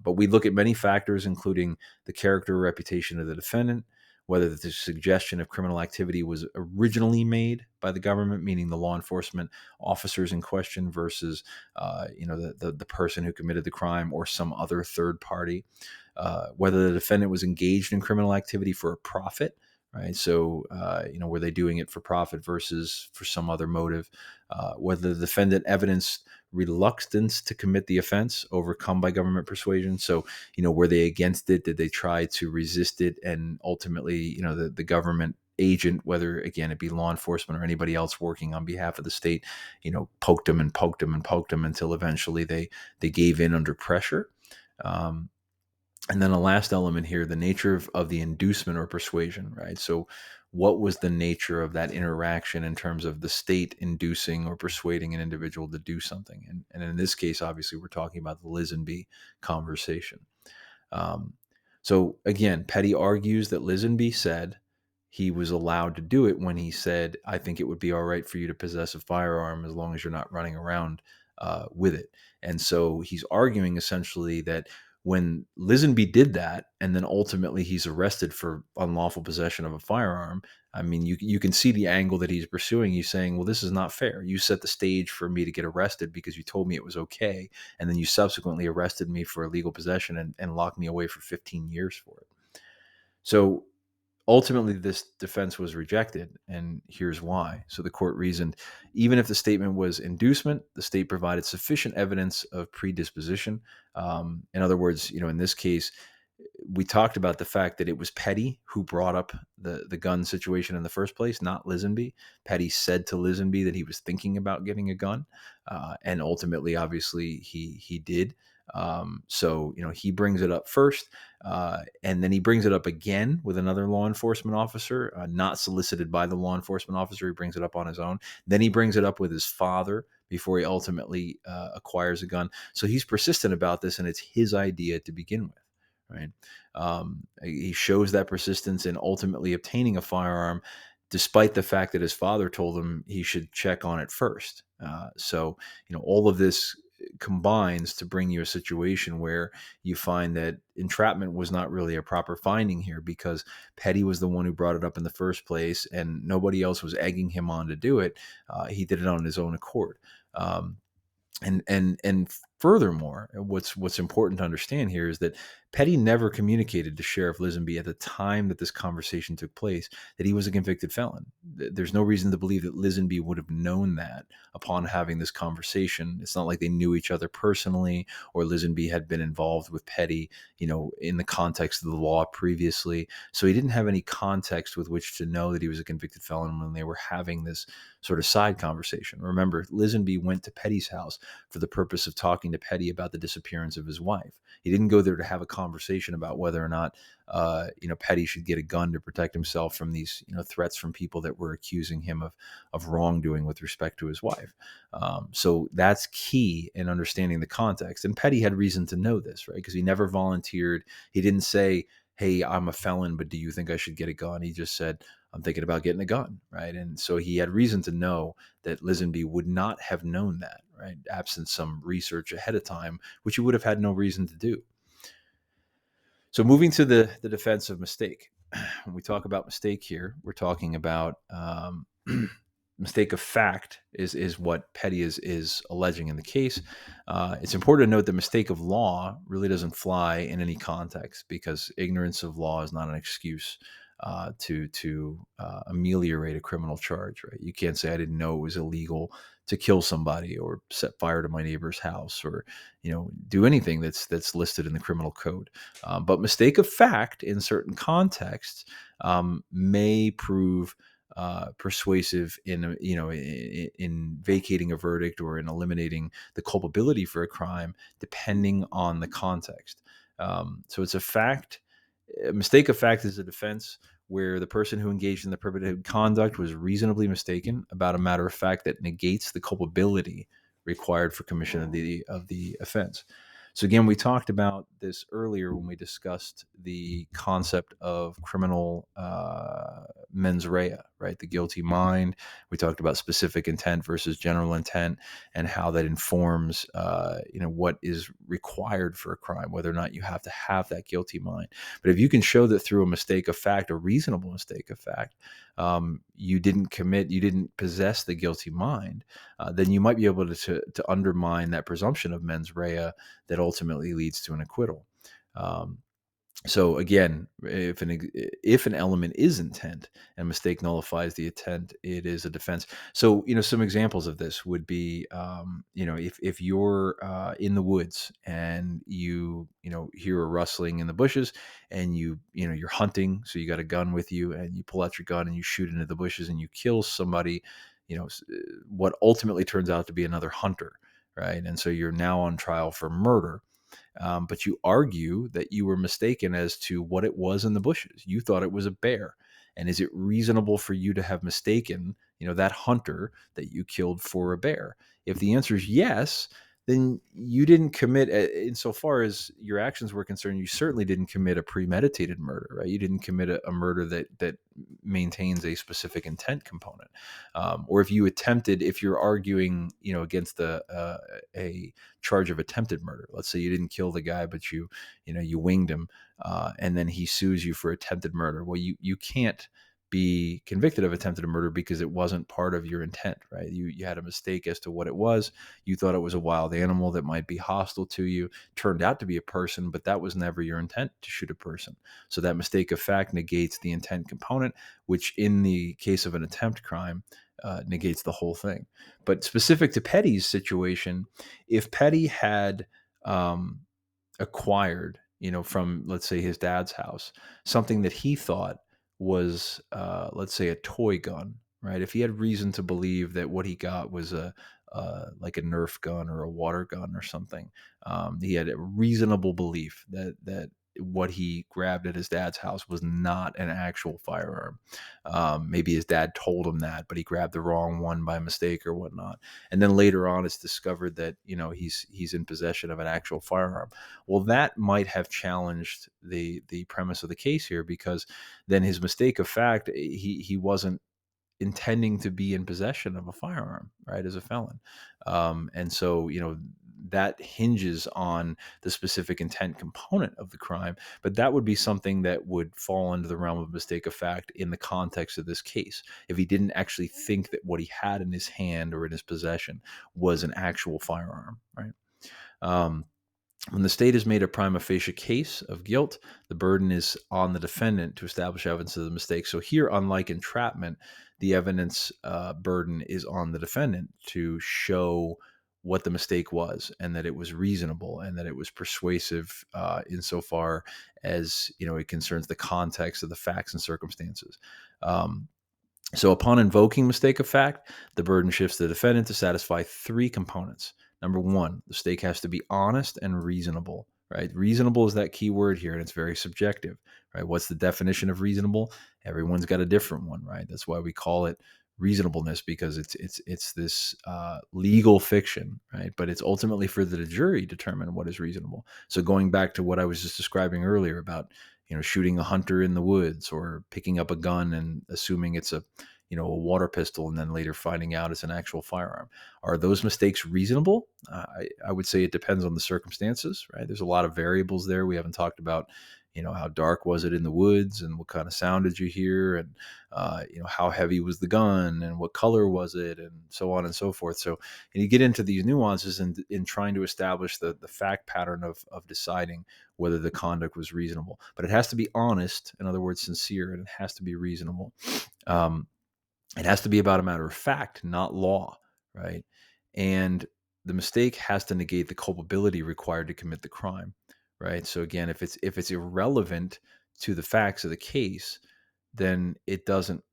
Speaker 1: But we look at many factors, including the character or reputation of the defendant, whether the suggestion of criminal activity was originally made by the government, meaning the law enforcement officers in question, versus the person who committed the crime or some other third party, whether the defendant was engaged in criminal activity for a profit. Right. So, were they doing it for profit versus for some other motive? Whether the defendant evidenced reluctance to commit the offense overcome by government persuasion. So, were they against it? Did they try to resist it? And ultimately, the government agent, whether again it be law enforcement or anybody else working on behalf of the state, poked them and poked them and poked them until eventually they gave in under pressure. And then the last element here, the nature of the inducement or persuasion, right? So what was the nature of that interaction in terms of the state inducing or persuading an individual to do something? And in this case, obviously, we're talking about the Lisenby conversation. Um, so again, Petty argues that Lisenby said he was allowed to do it when he said, "I think it would be all right for you to possess a firearm as long as you're not running around with it." And so he's arguing essentially that when Lisenby did that, and then ultimately he's arrested for unlawful possession of a firearm, I mean, you can see the angle that he's pursuing. He's saying, "Well, this is not fair. You set the stage for me to get arrested because you told me it was okay, and then you subsequently arrested me for illegal possession and locked me away for 15 years for it." So ultimately, this defense was rejected, and here's why. So the court reasoned, even if the statement was inducement, the state provided sufficient evidence of predisposition. In other words, in this case, we talked about the fact that it was Petty who brought up the gun situation in the first place, not Lisenby. Petty said to Lisenby that he was thinking about getting a gun, and ultimately, obviously, he did. So he brings it up first, and then he brings it up again with another law enforcement officer, not solicited by the law enforcement officer. He brings it up on his own. Then he brings it up with his father before he ultimately acquires a gun. So he's persistent about this, and it's his idea to begin with. Right. He shows that persistence in ultimately obtaining a firearm, despite the fact that his father told him he should check on it first. So, all of this combines to bring you a situation where you find that entrapment was not really a proper finding here, because Petty was the one who brought it up in the first place, and nobody else was egging him on to do it. He did it on his own accord. And furthermore, what's important to understand here is that Petty never communicated to Sheriff Lisenby at the time that this conversation took place that he was a convicted felon. There's no reason to believe that Lisenby would have known that upon having this conversation. It's not like they knew each other personally, or Lisenby had been involved with Petty, in the context of the law previously. So he didn't have any context with which to know that he was a convicted felon when they were having this sort of side conversation. Remember, Lisenby went to Petty's house for the purpose of talking to Petty about the disappearance of his wife. He didn't go there to have a conversation about whether or not, Petty should get a gun to protect himself from these, threats from people that were accusing him of wrongdoing with respect to his wife. So that's key in understanding the context. And Petty had reason to know this, right? Because he never volunteered. He didn't say, "Hey, I'm a felon, but do you think I should get a gun?" He just said, "I'm thinking about getting a gun," right? And so he had reason to know that Lisenby would not have known that, right? Absent some research ahead of time, which he would have had no reason to do. So moving to the defense of mistake. When we talk about mistake here, we're talking about mistake of fact is what Petty is alleging in the case. It's important to note that mistake of law really doesn't fly in any context, because ignorance of law is not an excuse to ameliorate a criminal charge. Right? You can't say, "I didn't know it was illegal to kill somebody or set fire to my neighbor's house," or do anything that's listed in the criminal code. But mistake of fact in certain contexts may prove persuasive in vacating a verdict or in eliminating the culpability for a crime, depending on the context. So it's a fact A mistake of fact is a defense where the person who engaged in the prohibited conduct was reasonably mistaken about a matter of fact that negates the culpability required for commission of the offense. So again, we talked about this earlier when we discussed the concept of criminal mens rea, right? The guilty mind. We talked about specific intent versus general intent, and how that informs, what is required for a crime, whether or not you have to have that guilty mind. But if you can show that through a mistake of fact, a reasonable mistake of fact, you didn't possess the guilty mind, then you might be able to undermine that presumption of mens rea that ultimately leads to an acquittal. Um, so again, if an element is intent and mistake nullifies the intent, it is a defense. So some examples of this would be, if you're in the woods and you hear a rustling in the bushes, and you're hunting, so you got a gun with you, and you pull out your gun and you shoot into the bushes and you kill somebody, what ultimately turns out to be another hunter, right? And so you're now on trial for murder, but you argue that you were mistaken as to what it was in the bushes. You thought it was a bear. And is it reasonable for you to have mistaken, that hunter that you killed for a bear? If the answer is yes, then you didn't commit, insofar as your actions were concerned, you certainly didn't commit a premeditated murder, right? You didn't commit a murder that maintains a specific intent component. Or if you're arguing, against a charge of attempted murder. Let's say you didn't kill the guy, but you winged him, and then he sues you for attempted murder. Well, you can't be convicted of attempted murder because it wasn't part of your intent, right? You had a mistake as to what it was. You thought it was a wild animal that might be hostile to you. Turned out to be a person, but that was never your intent to shoot a person. So that mistake of fact negates the intent component, which in the case of an attempt crime negates the whole thing. But specific to Petty's situation, if Petty had acquired, from, let's say, his dad's house, something that he thought was, let's say, a toy gun, right? If he had reason to believe that what he got was like a Nerf gun or a water gun or something, he had a reasonable belief that what he grabbed at his dad's house was not an actual firearm. Maybe his dad told him that, but he grabbed the wrong one by mistake or whatnot. And then later on, it's discovered that he's in possession of an actual firearm. Well, that might have challenged the premise of the case here, because then his mistake of fact, he wasn't intending to be in possession of a firearm, right, as a felon. And so, that hinges on the specific intent component of the crime, but that would be something that would fall into the realm of mistake of fact in the context of this case. If he didn't actually think that what he had in his hand or in his possession was an actual firearm, right? Um, when the state has made a prima facie case of guilt, the burden is on the defendant to establish evidence of the mistake. So here, unlike entrapment, the evidence burden is on the defendant to show what the mistake was, and that it was reasonable, and that it was persuasive, insofar as it concerns the context of the facts and circumstances. Um, so upon invoking mistake of fact, the burden shifts to the defendant to satisfy three components. Number one, the stake has to be honest and reasonable, right? Reasonable is that key word here, and it's very subjective, right? What's the definition of reasonable? Everyone's got a different one, right? That's why we call it reasonableness, because it's this legal fiction, right? But it's ultimately for the jury to determine what is reasonable. So going back to what I was just describing earlier about shooting a hunter in the woods, or picking up a gun and assuming it's a water pistol, and then later finding out it's an actual firearm. Are those mistakes reasonable? I would say it depends on the circumstances, right? There's a lot of variables there. We haven't talked about, how dark was it in the woods, and what kind of sound did you hear, and how heavy was the gun, and what color was it, and so on and so forth. So, and you get into these nuances in trying to establish the fact pattern of deciding whether the conduct was reasonable. But it has to be honest, in other words, sincere, and it has to be reasonable. Um, it has to be about a matter of fact, not law, right? And the mistake has to negate the culpability required to commit the crime, right? So again, if it's irrelevant to the facts of the case, then it doesn't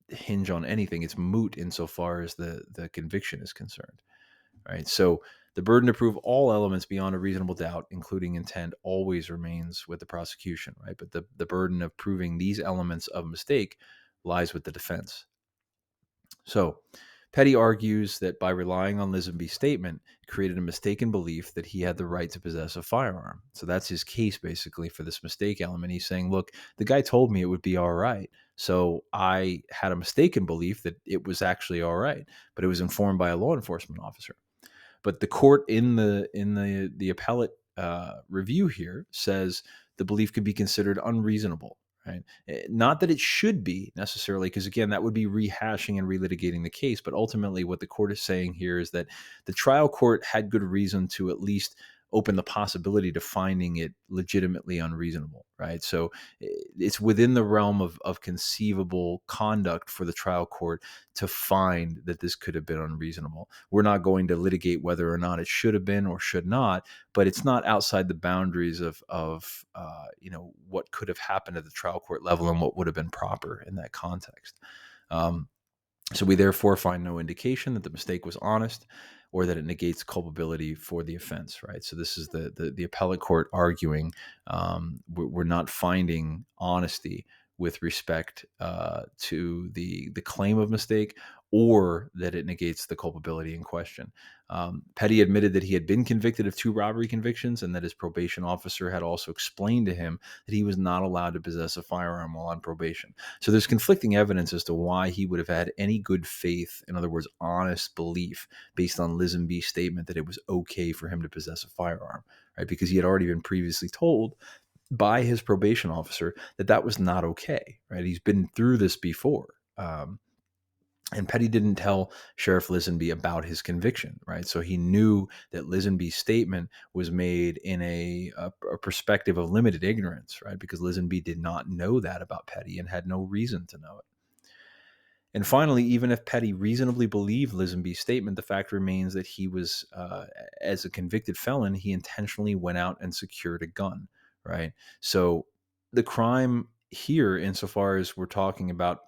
Speaker 1: hinge on anything. It's moot insofar as the conviction is concerned, right? So The burden to prove all elements beyond a reasonable doubt, including intent, always remains with the prosecution, right? But the burden of proving these elements of mistake lies with the defense. So, Petty argues that by relying on Lisenby's statement, created a mistaken belief that he had the right to possess a firearm. So that's his case basically for this mistake element. He's saying, look, the guy told me it would be all right. So I had a mistaken belief that it was actually all right, but it was informed by a law enforcement officer. But the court in the appellate review here says the belief could be considered unreasonable. Right? Not that it should be necessarily, because again, that would be rehashing and relitigating the case. But ultimately, what the court is saying here is that the trial court had good reason to at least open the possibility to finding it legitimately unreasonable, right? So it's within the realm of conceivable conduct for the trial court to find that this could have been unreasonable. We're not going to litigate whether or not it should have been or should not, but it's not outside the boundaries of what could have happened at the trial court level and what would have been proper in that context. So we therefore find no indication that the mistake was honest or that it negates culpability for the offense, right? So this is the appellate court arguing we're not finding honesty with respect to the claim of mistake or that it negates the culpability in question. Petty admitted that he had been convicted of 2 robbery convictions and that his probation officer had also explained to him that he was not allowed to possess a firearm while on probation. So there's conflicting evidence as to why he would have had any good faith, in other words, honest belief, based on Lisenby's statement that it was okay for him to possess a firearm, right? Because he had already been previously told by his probation officer that that was not okay, right? He's been through this before. And Petty didn't tell Sheriff Lisenby about his conviction, right? So he knew that Lisenby's statement was made in a perspective of limited ignorance, right? Because Lisenby did not know that about Petty and had no reason to know it. And finally, even if Petty reasonably believed Lisenby's statement, the fact remains that he was, as a convicted felon, he intentionally went out and secured a gun, right? So the crime here, insofar as we're talking about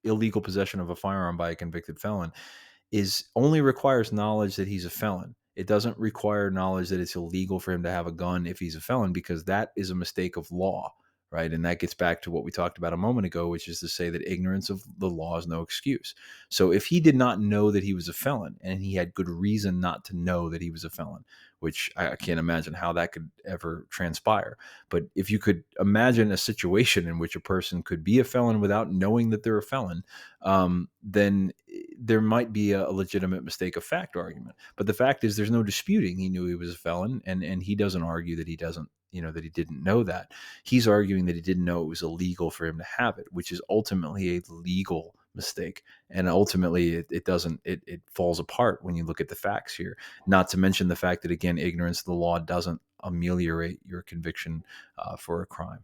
Speaker 1: illegal possession of a firearm by a convicted felon, is only requires knowledge that he's a felon. It doesn't require knowledge that it's illegal for him to have a gun if he's a felon, because that is a mistake of law, right? And that gets back to what we talked about a moment ago, which is to say that ignorance of the law is no excuse. So if he did not know that he was a felon and he had good reason not to know that he was a felon, which I can't imagine how that could ever transpire. But if you could imagine a situation in which a person could be a felon without knowing that they're a felon, then there might be a legitimate mistake of fact argument. But the fact is, there's no disputing he knew he was a felon, and he doesn't argue that he doesn't, that he didn't know that. He's arguing that he didn't know it was illegal for him to have it, which is ultimately a legal mistake. And ultimately, it falls apart when you look at the facts here. Not to mention the fact that, again, ignorance of the law doesn't ameliorate your conviction for a crime.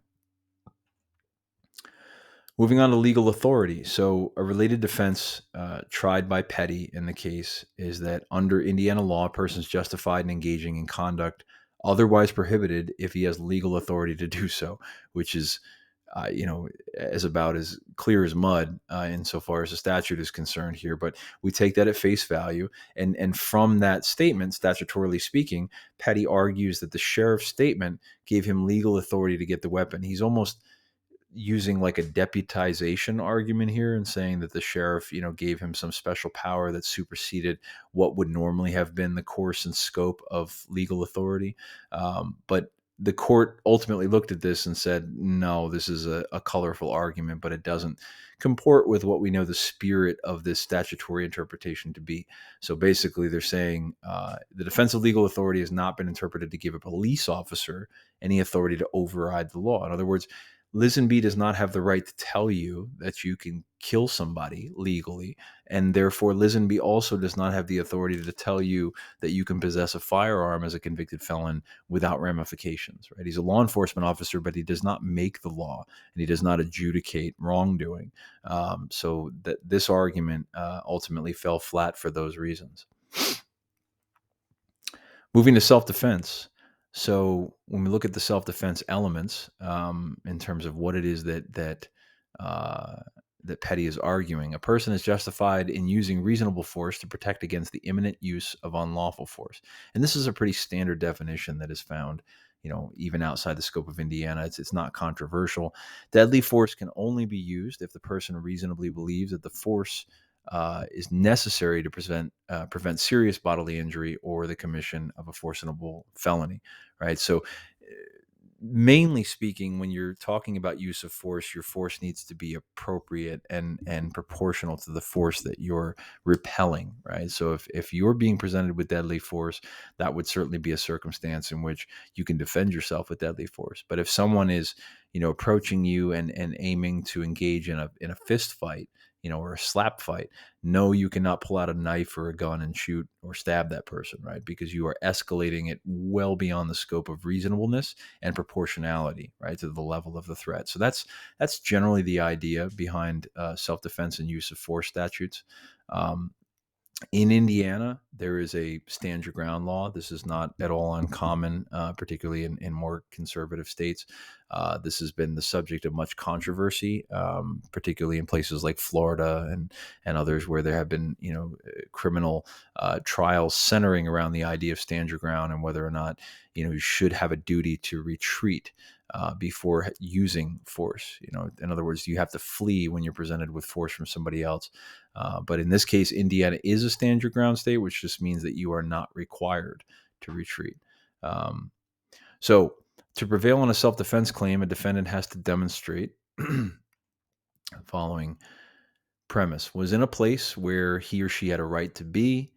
Speaker 1: Moving on to legal authority. So a related defense tried by Petty in the case is that under Indiana law, a person is justified in engaging in conduct otherwise prohibited if he has legal authority to do so, which is, as about as clear as mud insofar as the statute is concerned here. But we take that at face value. And from that statement, statutorily speaking, Petty argues that the sheriff's statement gave him legal authority to get the weapon. He's almost using like a deputization argument here and saying that the sheriff, gave him some special power that superseded what would normally have been the course and scope of legal authority. But the court ultimately looked at this and said, no, this is a colorful argument, but it doesn't comport with what we know the spirit of this statutory interpretation to be. So basically they're saying the defense of legal authority has not been interpreted to give a police officer any authority to override the law. In other words, Lisenby does not have the right to tell you that you can kill somebody legally, and therefore Lisenby also does not have the authority to tell you that you can possess a firearm as a convicted felon without ramifications, right? He's a law enforcement officer, but he does not make the law, and he does not adjudicate wrongdoing. So that this argument ultimately fell flat for those reasons. Moving to self-defense. So when we look at the self-defense elements, in terms of what it is that that Petty is arguing. A person is justified in using reasonable force to protect against the imminent use of unlawful force. And this is a pretty standard definition that is found, even outside the scope of Indiana. It's not controversial. Deadly force can only be used if the person reasonably believes that the force is necessary to prevent serious bodily injury or the commission of a forcible felony, right? So, mainly speaking, when you're talking about use of force, your force needs to be appropriate and proportional to the force that you're repelling, right? So if you're being presented with deadly force, that would certainly be a circumstance in which you can defend yourself with deadly force. But if someone is, approaching you and aiming to engage in a fist fight, or a slap fight, no, you cannot pull out a knife or a gun and shoot or stab that person, right? Because you are escalating it well beyond the scope of reasonableness and proportionality, right, to the level of the threat. So that's generally the idea behind self-defense and use of force statutes. In Indiana, there is a stand your ground law. This is not at all uncommon, particularly in more conservative states. This has been the subject of much controversy, particularly in places like Florida and others where there have been, criminal trials centering around the idea of stand your ground and whether or not, you should have a duty to retreat before using force. In other words, you have to flee when you're presented with force from somebody else. But in this case, Indiana is a stand your ground state, which just means that you are not required to retreat. So to prevail on a self-defense claim, a defendant has to demonstrate following premise: was in a place where he or she had a right to be,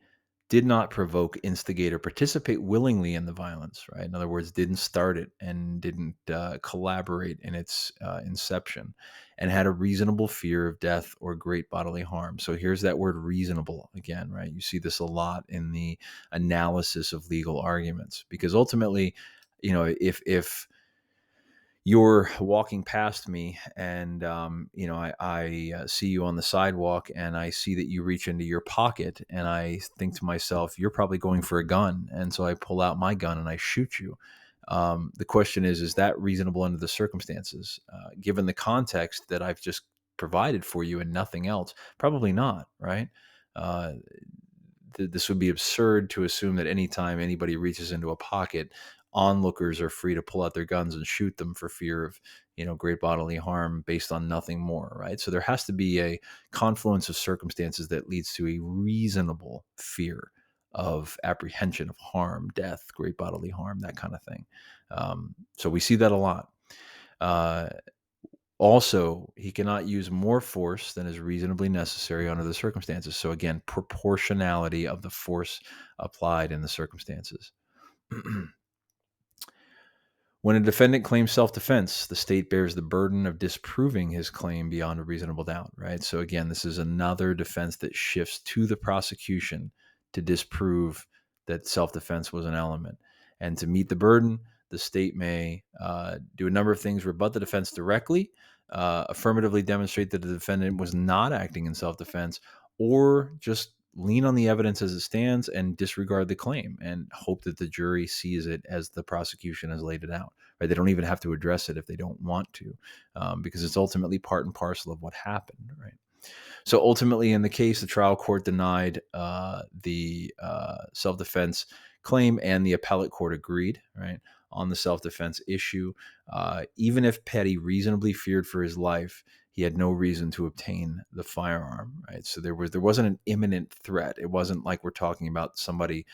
Speaker 1: did not provoke, instigate, or participate willingly in the violence, right? In other words, didn't start it and didn't collaborate in its inception, and had a reasonable fear of death or great bodily harm. So here's that word reasonable again, right? You see this a lot in the analysis of legal arguments, because ultimately, if you're walking past me and I see you on the sidewalk and I see that you reach into your pocket and I think to myself, you're probably going for a gun, and so I pull out my gun and I shoot you. The question is that reasonable under the circumstances? Given the context that I've just provided for you and nothing else? Probably not, right? uh, this would be absurd to assume that anytime anybody reaches into a pocket, onlookers are free to pull out their guns and shoot them for fear of, great bodily harm based on nothing more, right? So there has to be a confluence of circumstances that leads to a reasonable fear of apprehension of harm, death, great bodily harm, that kind of thing. So we see that a lot. Also, he cannot use more force than is reasonably necessary under the circumstances. So again, proportionality of the force applied in the circumstances. When a defendant claims self-defense, the state bears the burden of disproving his claim beyond a reasonable doubt, right? So again, this is another defense that shifts to the prosecution to disprove that self-defense was an element. And to meet the burden, the state may do a number of things: rebut the defense directly, affirmatively demonstrate that the defendant was not acting in self-defense, or just lean on the evidence as it stands and disregard the claim and hope that the jury sees it as the prosecution has laid it out. Right? They don't even have to address it if they don't want to, because it's ultimately part and parcel of what happened. Right? So ultimately, in the case, the trial court denied the self-defense claim, and the appellate court agreed, right, on the self-defense issue. Even if Petty reasonably feared for his life, he had no reason to obtain the firearm, right? So there wasn't an imminent threat. It wasn't like we're talking about somebody,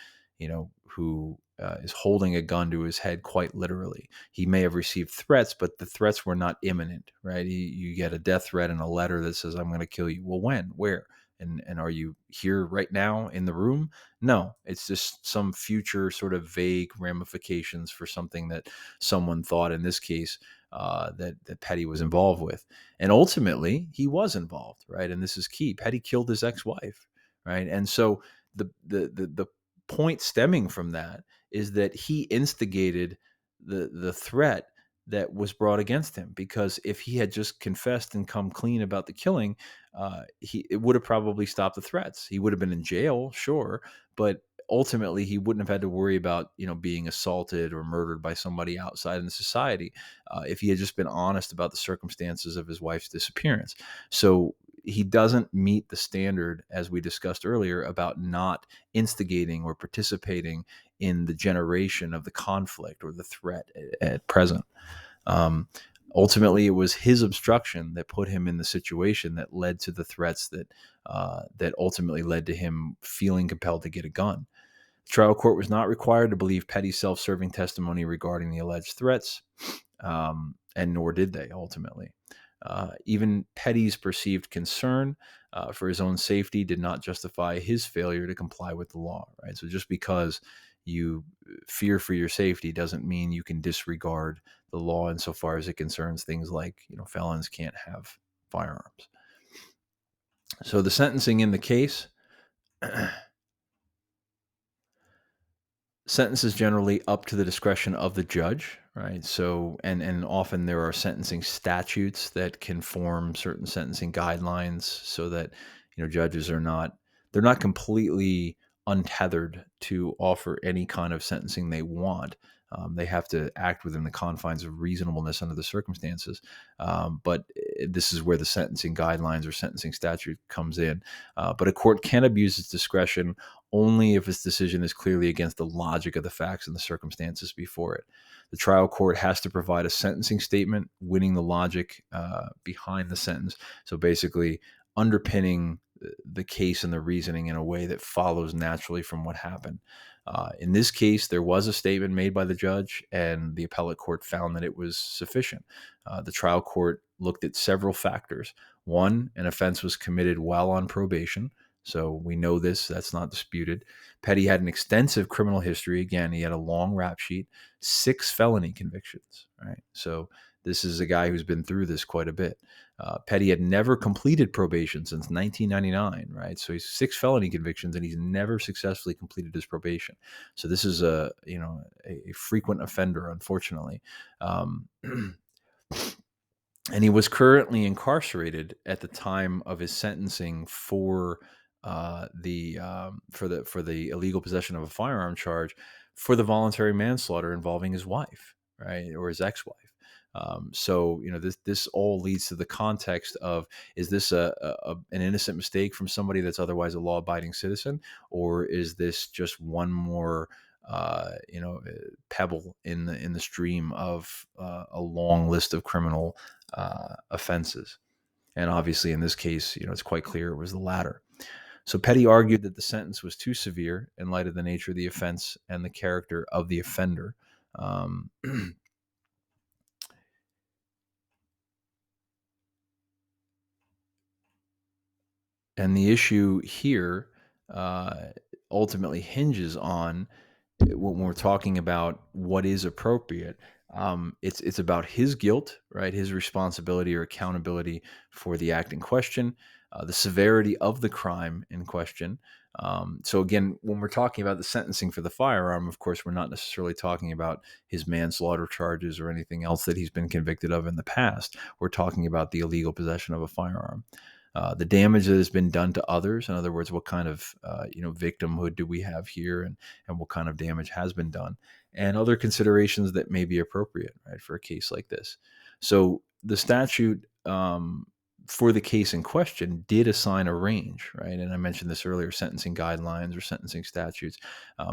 Speaker 1: who is holding a gun to his head quite literally. He may have received threats, but the threats were not imminent, right? You get a death threat and a letter that says, "I'm going to kill you." Well, when? Where? And are you here right now in the room? No, it's just some future sort of vague ramifications for something that someone thought, in this case, that Petty was involved with. And ultimately, he was involved, right? And this is key. Petty killed his ex-wife, right? And so the point stemming from that is that he instigated the threat that was brought against him, because if he had just confessed and come clean about the killing, it would have probably stopped the threats. He would have been in jail, sure, but ultimately he wouldn't have had to worry about being assaulted or murdered by somebody outside in society if he had just been honest about the circumstances of his wife's disappearance. So he doesn't meet the standard, as we discussed earlier, about not instigating or participating in the generation of the conflict or the threat at present. Um, Ultimately, it was his obstruction that put him in the situation that led to the threats that ultimately led to him feeling compelled to get a gun. The trial court was not required to believe Petty's self-serving testimony regarding the alleged threats, and nor did they ultimately. Even Petty's perceived concern for his own safety did not justify his failure to comply with the law. Right. So just because you fear for your safety doesn't mean you can disregard the law insofar as it concerns things like, felons can't have firearms. So the sentencing in the case. Sentence is generally up to the discretion of the judge, right? So, and often there are sentencing statutes that can form certain sentencing guidelines so that, judges they're not completely untethered to offer any kind of sentencing they want. They have to act within the confines of reasonableness under the circumstances. But this is where the sentencing guidelines or sentencing statute comes in. But a court can abuse its discretion only if its decision is clearly against the logic of the facts and the circumstances before it. The trial court has to provide a sentencing statement, winning the logic behind the sentence. So basically, underpinning the case and the reasoning in a way that follows naturally from what happened. In this case, there was a statement made by the judge, and the appellate court found that it was sufficient. The trial court looked at several factors. One, an offense was committed while on probation. So we know this, that's not disputed. Petty had an extensive criminal history. Again, he had a long rap sheet, 6 felony convictions, right? So this is a guy who's been through this quite a bit. Petty had never completed probation since 1999, right? So he's 6 felony convictions, and he's never successfully completed his probation. So this is a frequent offender, unfortunately. And he was currently incarcerated at the time of his sentencing for the illegal possession of a firearm charge for the voluntary manslaughter involving his wife, right, or his ex-wife. So this all leads to the context of, is this an innocent mistake from somebody that's otherwise a law-abiding citizen, or is this just one more pebble in the stream of a long list of criminal offenses? And obviously, in this case, it's quite clear it was the latter. So Petty argued that the sentence was too severe in light of the nature of the offense and the character of the offender. And the issue here ultimately hinges on, when we're talking about what is appropriate, it's about his guilt, right? His responsibility or accountability for the act in question, the severity of the crime in question. So again, when we're talking about the sentencing for the firearm, of course, we're not necessarily talking about his manslaughter charges or anything else that he's been convicted of in the past. We're talking about the illegal possession of a firearm. The damage that has been done to others. In other words, what kind of victimhood do we have here, and what kind of damage has been done, and other considerations that may be appropriate, right, for a case like this. So the statute for the case in question did assign a range, right? And I mentioned this earlier: sentencing guidelines or sentencing statutes.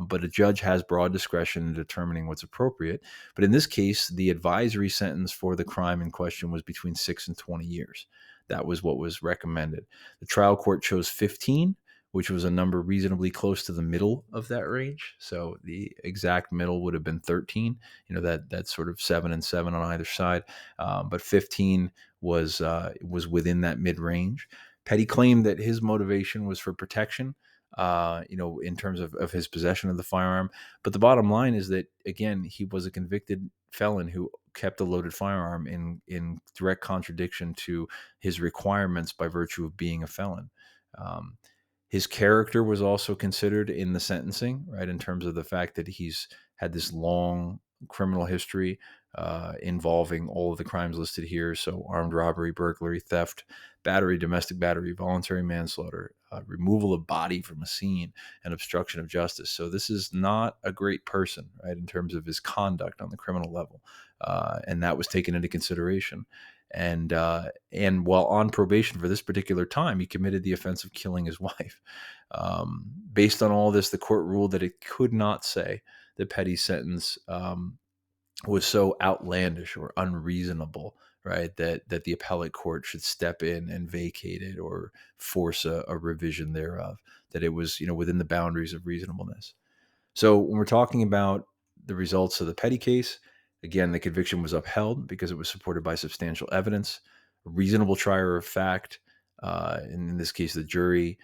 Speaker 1: But a judge has broad discretion in determining what's appropriate. But in this case, the advisory sentence for the crime in question was between 6 and 20 years. That was what was recommended. The trial court chose 15, which was a number reasonably close to the middle of that range. So the exact middle would have been 13. That's sort of 7 and 7 on either side. But 15 was within that mid range. Petty claimed that his motivation was for protection, in terms of his possession of the firearm. But the bottom line is that, again, he was a convicted felon who kept a loaded firearm in direct contradiction to his requirements by virtue of being a felon. His character was also considered in the sentencing, right, in terms of the fact that he's had this long criminal history involving all of the crimes listed here. So armed robbery, burglary, theft, battery, domestic battery, voluntary manslaughter, removal of body from a scene, and obstruction of justice. So this is not a great person, right, in terms of his conduct on the criminal level. And that was taken into consideration. And while on probation for this particular time, he committed the offense of killing his wife. Based on all this, the court ruled that it could not say that Petty's sentence was so outlandish or unreasonable, right? That the appellate court should step in and vacate it or force a revision thereof. That it was, within the boundaries of reasonableness. So when we're talking about the results of the Petty case, again, the conviction was upheld because it was supported by substantial evidence. A reasonable trier of fact, and in this case, the jury,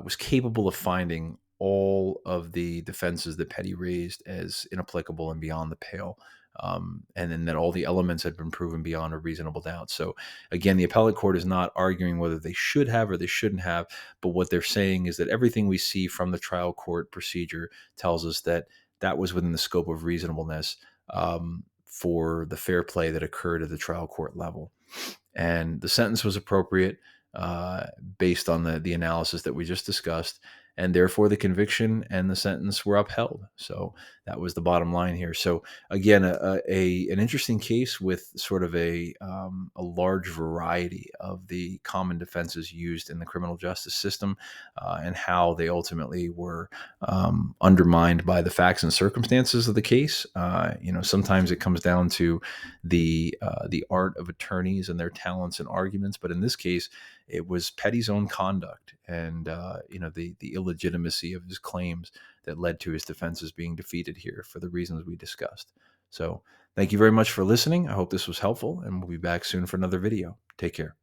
Speaker 1: was capable of finding all of the defenses that Petty raised as inapplicable and beyond the pale. And then that all the elements had been proven beyond a reasonable doubt. So, again, the appellate court is not arguing whether they should have or they shouldn't have, but what they're saying is that everything we see from the trial court procedure tells us that that was within the scope of reasonableness, for the fair play that occurred at the trial court level. And the sentence was appropriate, based on the analysis that we just discussed, and therefore the conviction and the sentence were upheld. So that was the bottom line here. So again, an interesting case with sort of a large variety of the common defenses used in the criminal justice system, and how they ultimately were undermined by the facts and circumstances of the case. Sometimes it comes down to the art of attorneys and their talents and arguments, but in this case, it was Petty's own conduct and the illegitimacy of his claims that led to his defenses being defeated here for the reasons we discussed. So thank you very much for listening. I hope this was helpful, and we'll be back soon for another video. Take care.